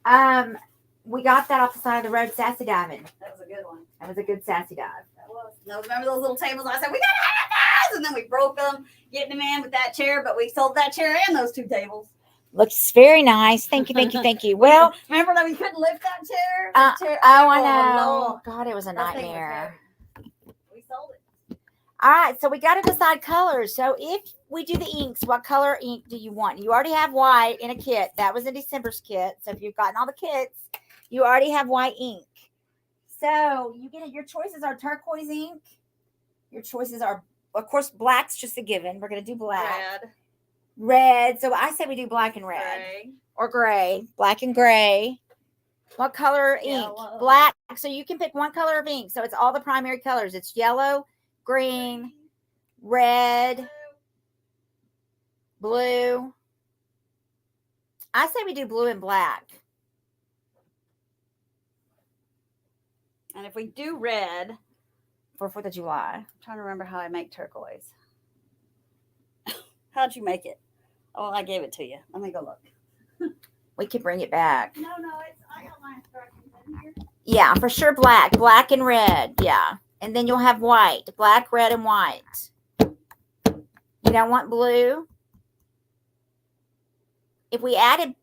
A: Mm-hmm.
B: We got that off the side of the road, Sassy Diamond.
C: That was a good one.
B: That was a good sassy dive.
C: That was. No, remember those little tables? I said, we got to have those! And then we broke them, getting them in with that chair, but we sold that chair and those 2 tables.
B: Looks very nice. Thank you. Well,
C: remember that we couldn't lift that chair?
B: I know. God, it was a nightmare.
C: We sold it.
B: All right, so we got to decide colors. So if we do the inks, what color ink do you want? You already have white in a kit. That was in December's kit. So if you've gotten all the kits, you already have white ink. So your choices are turquoise ink. Your choices are, of course, black's just a given. We're going to do black. Red. So I say we do black and red.
C: Gray.
B: Or gray. Black and gray. What color ink?
C: Yellow.
B: Black. So you can pick one color of ink. So it's all the primary colors. It's yellow, green, red, blue. I say we do blue and black.
C: And if we do red,
B: for 4th of July.
C: I'm trying to remember how I make turquoise. How'd you make it? Oh, I gave it to you. Let me go look.
B: We could bring it back.
C: No, I got my instructions in here.
B: Yeah, for sure black and red. Yeah. And then you'll have white, black, red, and white. You don't want blue? If we added,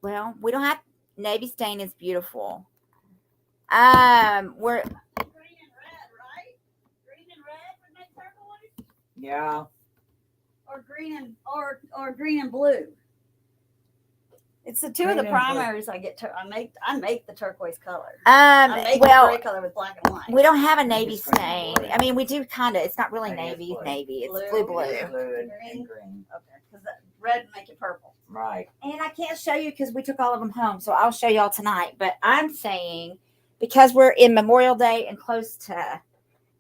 B: we don't have, navy stain is beautiful. We're
C: green and red, right? Green and red would make turquoise?
A: Yeah.
C: Or green and blue. It's the two of the primaries I get. I make the turquoise color. I make the gray color with black and white.
B: We don't have a navy stain. I mean, we do kind of. It's not really navy. It's blue.
A: Blue and green.
C: Okay, because that red make it purple.
A: Right.
B: And I can't show you because we took all of them home, so I'll show y'all tonight. But I'm saying, because we're in Memorial Day and close to,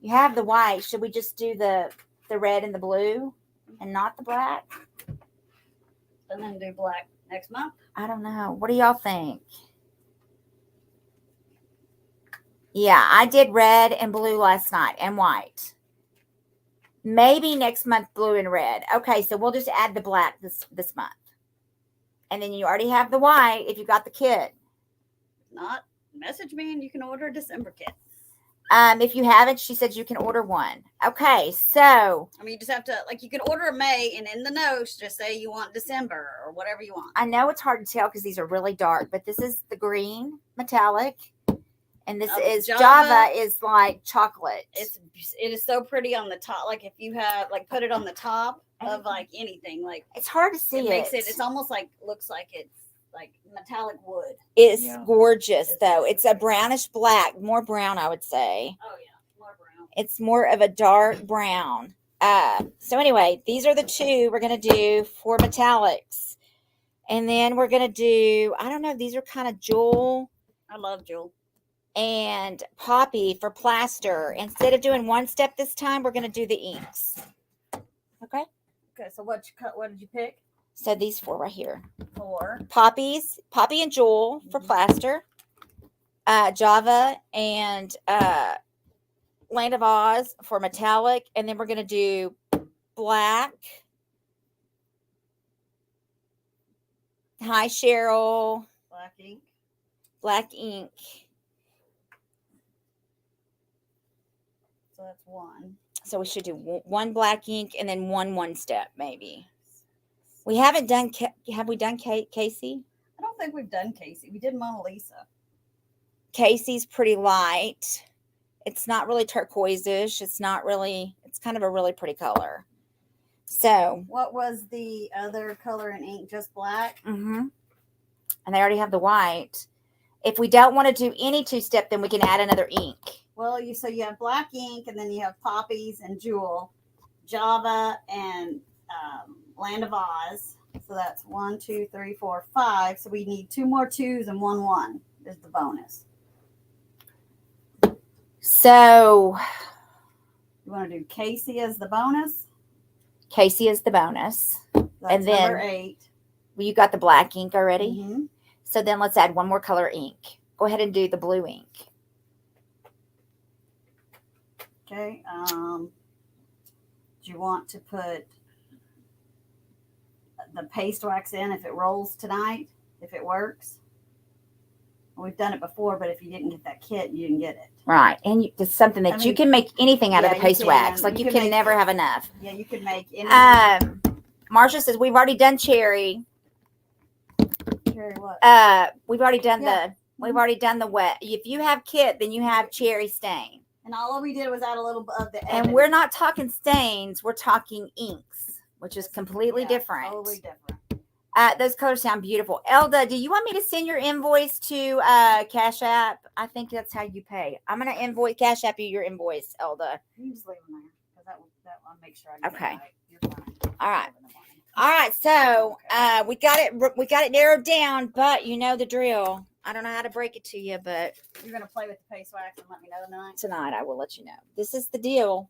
B: you have the white. Should we just do the red and the blue, and not the black?
C: And then do black next month.
B: I don't know. What do y'all think? Yeah, I did red and blue last night and white. Maybe next month blue and red. Okay, so we'll just add the black this month. And then you already have the white if you got the kit.
C: If not, message me and you can order a December kit.
B: If you haven't, she said you can order one. Okay, so.
C: I mean, you just have to, you can order a May and in the notes, just say you want December or whatever you want.
B: I know it's hard to tell because these are really dark, but this is the green metallic. And this is Java is like chocolate.
C: It is so pretty on the top. Like if you have put it on the top of anything,
B: it's hard to see.
C: It makes it. It's almost looks like it's like metallic wood.
B: It's
A: Yeah.
B: gorgeous,
C: It's
B: though.
C: really
B: It's a brownish black, more brown, I would say.
C: Oh yeah, more brown.
B: It's more of a dark brown. So anyway, these are the two we're going to do for metallics. And then we're going to do, I don't know, these are kind of jewel
C: I love Jewel.
B: and poppy for plaster. Instead of doing one step this time, we're going to do the inks. Okay.
C: Okay, so what did you pick?
B: So these four right here.
C: 4.
B: Poppy and jewel for plaster. Java and Land of Oz for metallic. And then we're going to do black. Hi, Cheryl.
C: Black ink.
B: Black ink.
C: So that's 1.
B: So we should do one black ink and then one step, maybe. We haven't done, have we done Casey?
C: I don't think we've done Casey. We did Mona Lisa.
B: Casey's pretty light. It's not really turquoise-ish. It's not really, it's kind of a really pretty color. So.
C: What was the other color in ink? Just black?
B: Mm-hmm. And they already have the white. If we don't want to do any two-step, then we can add another ink.
C: Well, so you have black ink, and then you have poppies and jewel, Java and Land of Oz. So that's 1, 2, 3, 4, 5. So we need 2 more 2s and 1 1 is the bonus.
B: So
C: You want to do Casey as the bonus?
B: Casey is the bonus.
C: That's
B: And then-
C: number 8.
B: Well, you got the black ink already.
C: Mhm.
B: So then let's add one more color ink. Go ahead and do the blue ink.
C: Okay. Do you want to put the paste wax in if it rolls tonight? If it works? We've done it before, but if you didn't get that kit, you didn't get it.
B: Right. And it's something that
C: I
B: you
C: mean,
B: can make anything out of
C: yeah,
B: the
C: you
B: paste
C: can.
B: wax. Like
C: You
B: you
C: can
B: can
C: make
B: never
C: it.
B: have enough.
C: Yeah, you could make any.
B: Marsha says we've already done cherry.
C: Cherry what?
B: We've already done
C: Yeah.
B: we've already done the wet. If you have kit, then you have cherry stain.
C: And all we did was add a little bit of the
B: And
C: ebony.
B: we're not talking stains, we're talking inks, which is completely
C: Yeah,
B: different.
C: Totally different.
B: Those colors sound beautiful. Elda, do you want me to send your invoice to Cash App? I think that's how you pay. I'm gonna Cash App you your invoice, Elda.
C: You can just leave them there because that will make sure I get
B: Okay.
C: it right. You're fine.
B: All right. All right, so we got it narrowed down, but you know the drill. I don't know how to break it to you, but
C: You're gonna play with the paste wax and let me know tonight.
B: tonight I will let you know. This is the deal.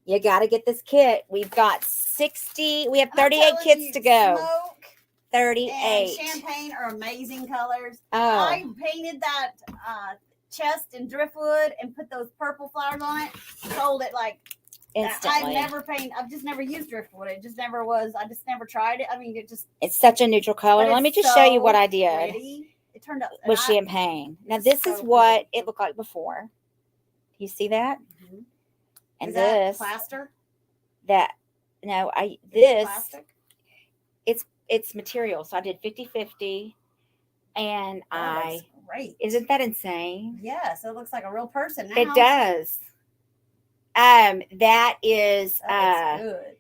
B: You got to get this kit. We've got 60. We have 38
C: I'm telling
B: kits
C: you,
B: to go.
C: Smoke
B: 38.
C: and champagne are amazing colors.
B: Oh,
C: I painted that chest in driftwood and put those purple flowers on it. Sold it like
B: instantly.
C: I've just never used driftwood. It just never was. I just never tried it. I mean, it just.
B: It's such a neutral color.
C: but
B: Let me
C: it's
B: just show you what
C: so
B: I did
C: pretty. It turned out
B: with
C: and
B: champagne. Now
C: it's
B: this
C: so
B: is what
C: pretty.
B: it looked like before. You see that?
C: Mhm.
B: And
C: Is that
B: this,
C: plaster?
B: this,
C: Plastic?
B: it's material. So I did 50-50 and
C: That looks great.
B: isn't that insane?
C: Yes, it looks like a real person now.
B: It does. That is
C: That looks good.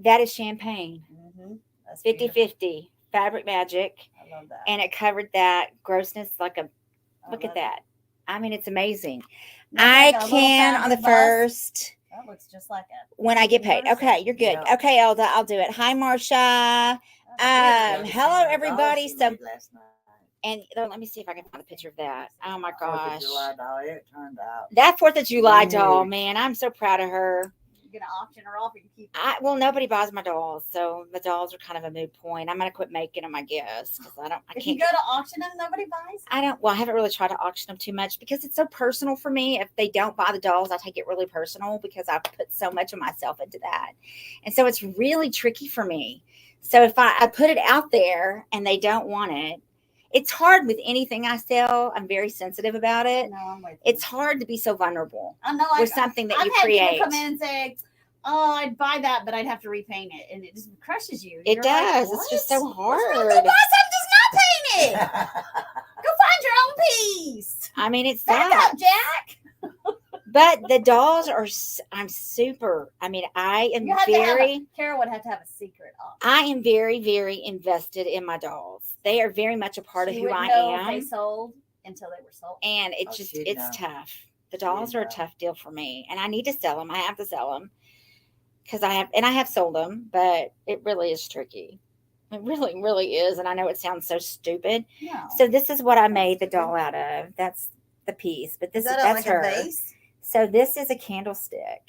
B: that is champagne.
C: That's beautiful.
B: 50-50 fabric magic,
C: I love that.
B: and it covered that grossness like a
C: I
B: look at
C: love
B: that. I mean, it's amazing.
C: Looks
B: I
C: like a little
B: can on the
C: fabric bust.
B: first
C: That looks just like it.
B: when I get paid.
C: Person.
B: Okay, you're good.
A: Yeah.
B: Okay, Elda, I'll do it. Hi, Marsha. Hello, everybody. So,
A: Last night.
B: and let me see if I can find a picture of that. Oh my
A: 4th of
B: gosh,
A: July doll, it turned out.
B: that 4th of July
A: Ooh.
B: doll, man, I'm so proud of her.
C: You're gonna auction her off, or you keep her?
B: Well, nobody buys my dolls, so the dolls are kind of a moot point. I'm gonna quit making them, I guess, because I
C: If you
B: can't.
C: go to auction them, nobody buys.
B: I don't. Well, I haven't really tried to auction them too much because it's so personal for me. If they don't buy the dolls, I take it really personal because I put so much of myself into that, and so it's really tricky for me. So if I put it out there and they don't want it, it's hard with anything I sell. I'm very sensitive about it.
C: No, I'm with you.
B: It's hard to be so vulnerable
C: I know.
B: with something that
C: I've
B: you
C: had
B: create.
C: people come in and say, "Oh, I'd buy that, but I'd have to repaint it," and it just crushes you.
B: It
C: You're
B: does.
C: Like,
B: It's just
C: "What?
B: so
C: What's wrong?
B: hard.
C: Go buy something, just not paint it. Go find your own piece.
B: I mean, it's
C: Back
B: that.
C: up, Jack.
B: But the dolls are, I'm super, I am
C: Kara would have to have a secret off.
B: I am very, very invested in my dolls. They are very much a part of who I am.
C: They sold until they were sold.
B: And it's tough. The dolls are a tough deal for me. And I need to sell them. I have to sell them. Because I have sold them, but it really is tricky. It really, really is. And I know it sounds so stupid.
C: No.
B: So this is what I made the doll out of. That's the piece. But that's
C: like
B: her.
C: A vase?
B: So this is a candlestick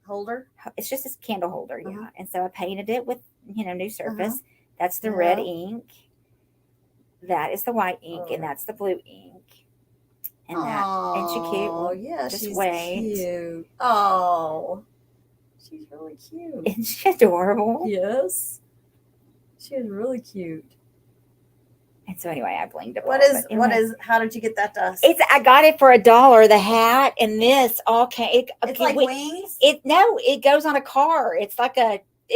C: holder.
B: It's just this candle holder, yeah. And so I painted it with, new surface. That's the
C: Yeah.
B: red ink. That is the white ink, and that's the blue ink. And isn't she cute?
C: Oh, yeah,
B: just
C: she's
B: wait.
C: cute. Oh, she's really cute.
B: Isn't she adorable?
C: Yes, she is really cute.
B: And so anyway, I blinged it.
C: What is? How did you get that dust?
B: I got it for $1. The hat and this all came.
C: It's like wings.
B: It goes on a car. It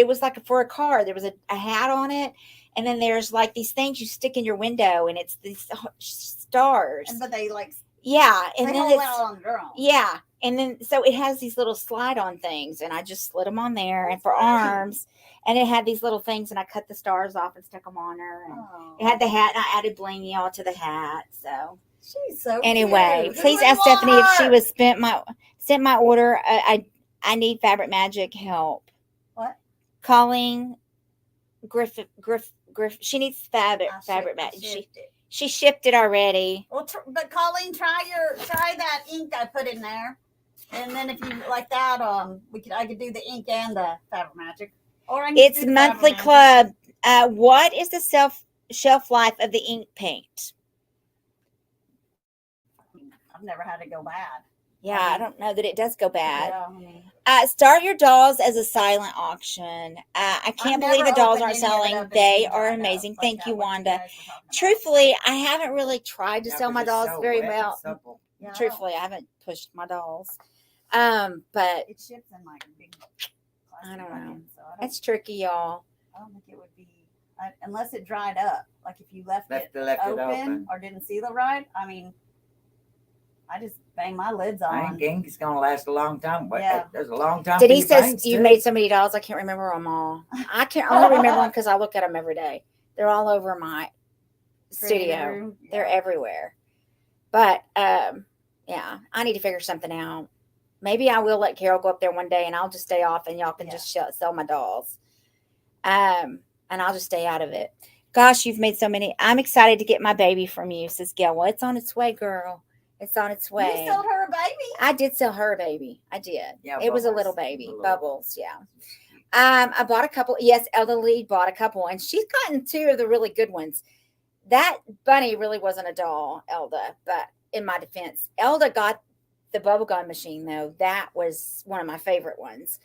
B: was for a car. There was a hat on it, and then there's like these things you stick in your window, and it's these stars.
C: But they
B: and
C: they
B: then
C: hold out on their own.
B: Yeah, and then so it has these little slide on things, and I just slid them on there, and for arms. And it had these little things, and I cut the stars off and stuck them on her. And it had the hat, and I added blingy all to the hat. So
C: she's so
B: anyway,
C: cute.
B: please ask Stephanie if she was sent my order. I need Fabric Magic help.
C: What?
B: Calling Griff. She needs Fabric Magic. She shipped it already.
C: Well, but Colleen, try that ink I put in there, and then if you like that, I could do the ink and the Fabric Magic.
B: It's monthly club. What is the shelf life of the ink paint?
C: I've never had it go bad.
B: Yeah, I don't know that it does go bad.
C: Yeah,
B: start your dolls as a silent auction. I can't believe the dolls aren't selling. They are amazing. Thank you, Wanda. Truthfully, I haven't really tried to sell my dolls very well.
C: Yeah.
B: Truthfully, I haven't pushed my dolls. But
C: it ships in like big.
B: I don't know. It's tricky, y'all.
C: I don't think it would be unless it dried up. Like if you left it open or didn't seal it right. I just bang my lids on.
A: I think ink is gonna last a long time. But
C: yeah.
A: There's a long time.
B: Did he say you made so many dolls? I can't remember them all. I only remember them because I look at them every day. They're all over my studio. Yeah. They're everywhere. But yeah, I need to figure something out. Maybe I will let Carol go up there one day, and I'll just stay off, and y'all can just sell my dolls. And I'll just stay out of it. Gosh, you've made so many. I'm excited to get my baby from you, says Gail. Well, it's on its way, girl. It's on its way.
C: You sold her a baby?
B: I did sell her a baby. I did. Yeah, it was a little baby. Bubbles, yeah. I bought a couple. Yes, Elda Lee bought a couple, and she's gotten 2 of the really good ones. That bunny really wasn't a doll, Elda, but in my defense, Elda got the bubblegum machine, though. That was one of my favorite ones.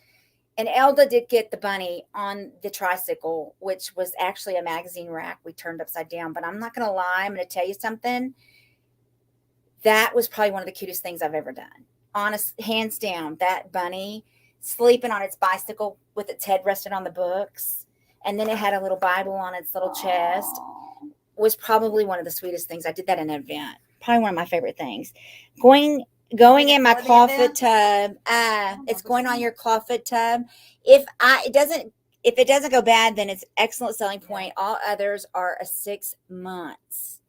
B: And Elda did get the bunny on the tricycle, which was actually a magazine rack we turned upside down. But I'm not going to lie. I'm going to tell you something. That was probably one of the cutest things I've ever done. Honest, hands down, that bunny sleeping on its bicycle with its head rested on the books. And then it had a little Bible on its little chest. Was probably one of the sweetest things. I did that in an event. Probably one of my favorite things. Going in my clawfoot tub. It's going on your clawfoot tub. If it doesn't go bad, then it's excellent selling point. All others are a 6 months.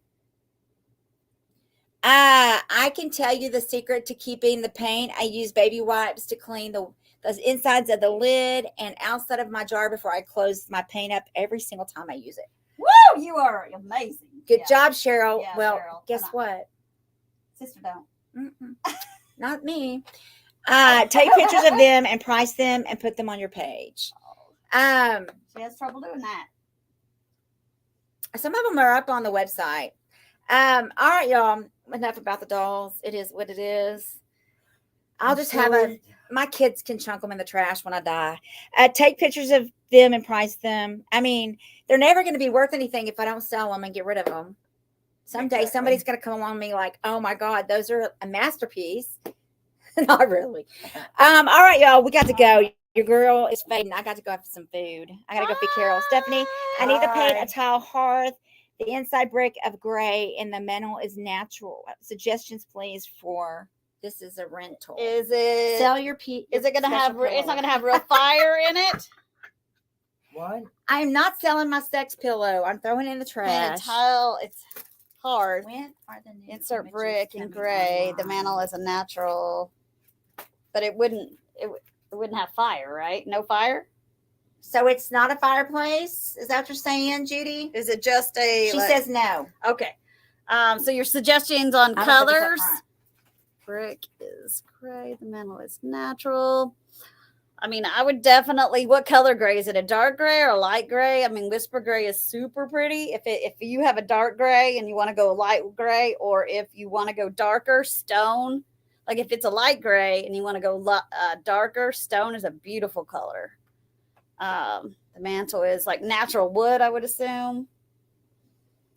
B: I can tell you the secret to keeping the paint. I use baby wipes to clean the insides of the lid and outside of my jar before I close my paint up every single time I use it.
C: Woo! You are amazing.
B: Good job, Cheryl.
C: Yeah,
B: well,
C: Cheryl.
B: Guess what?
C: Sister don't.
B: Not me. Take pictures of them and price them and put them on your page.
C: She has trouble doing that.
B: Some of them are up on the website. All right, y'all. Enough about the dolls. It is what it is. I'll just have my kids can chunk them in the trash when I die. Take pictures of them and price them. I mean, they're never going to be worth anything if I don't sell them and get rid of them. Someday somebody's going to come along and be like, oh my God, those are a masterpiece. Not really. All right, y'all, we got to go. Your girl is fading. I got to go have some food. I got to go feed Carol. Stephanie, I need to paint a tile hearth. The inside brick of gray and the mantle is natural. Suggestions, please, for This is a rental.
C: Is it?
B: Sell your
C: Is it gonna have? It's not gonna have real fire in it.
A: What?
B: I'm not selling my sex pillow. I'm throwing it in the trash.
C: Tile. It's hard.
B: When are the new
C: Insert
B: images
C: brick in
B: coming
C: gray. The
B: online?
C: mantle is a natural, but it wouldn't. It wouldn't have fire, right? No fire.
B: So it's not a fireplace? Is that what you're saying, Judy?
C: Is it just a?
B: She says no.
C: Okay. So your suggestions on
B: I don't think it's up
C: colors?
B: front.
C: Brick is gray. The mantle is natural. I mean, I would definitely. What color gray is it? A dark gray or a light gray? I mean, whisper gray is super pretty. If you have a dark gray and you want to go light gray, or if you want to go darker, stone. Like if it's a light gray and you want to go darker, stone is a beautiful color. The mantle is like natural wood, I would assume.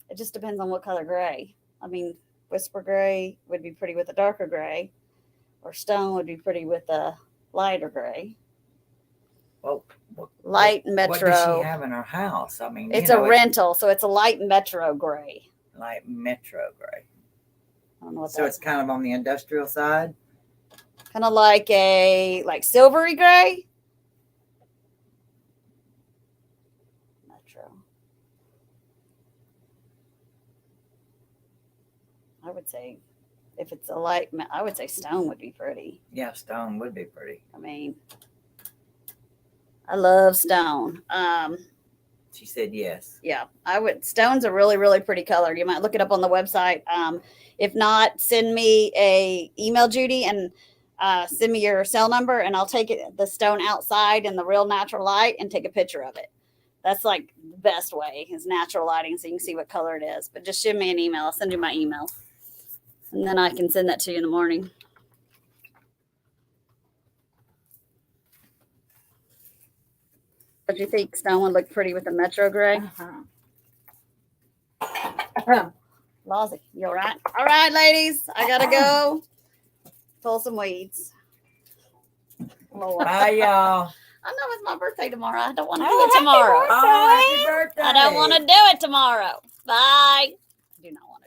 C: It just depends on what color gray. I mean, whisper gray would be pretty with a darker gray, or stone would be pretty with a lighter gray.
A: Well,
C: Light
A: What
C: metro.
A: does she have in her house? I mean,
C: It's a rental, so it's a light metro gray.
A: Light metro gray.
C: I don't know what
A: So it's kind of on the industrial side.
C: kind of like a silvery gray. Metro. I would say if it's a light, I would say stone would be pretty.
A: Yeah, stone would be pretty.
C: I mean, I love stone.
A: She said yes.
C: Yeah, I would. Stone's a really, really pretty color. You might look it up on the website. If not, send me a email, Judy, and send me your cell number, and I'll take the stone outside in the real natural light and take a picture of it. That's like the best way is natural lighting, so you can see what color it is. But just send me an email. I'll send you my email, and then I can send that to you in the morning. What do you think? Stone would look pretty with the metro gray? Lawsy, you all right? All right, ladies, I gotta go pull some weeds. Lord.
A: Bye, y'all.
C: I know it's my birthday tomorrow. I don't want to do it tomorrow.
A: Oh, happy birthday.
C: I don't want to do it tomorrow. Bye.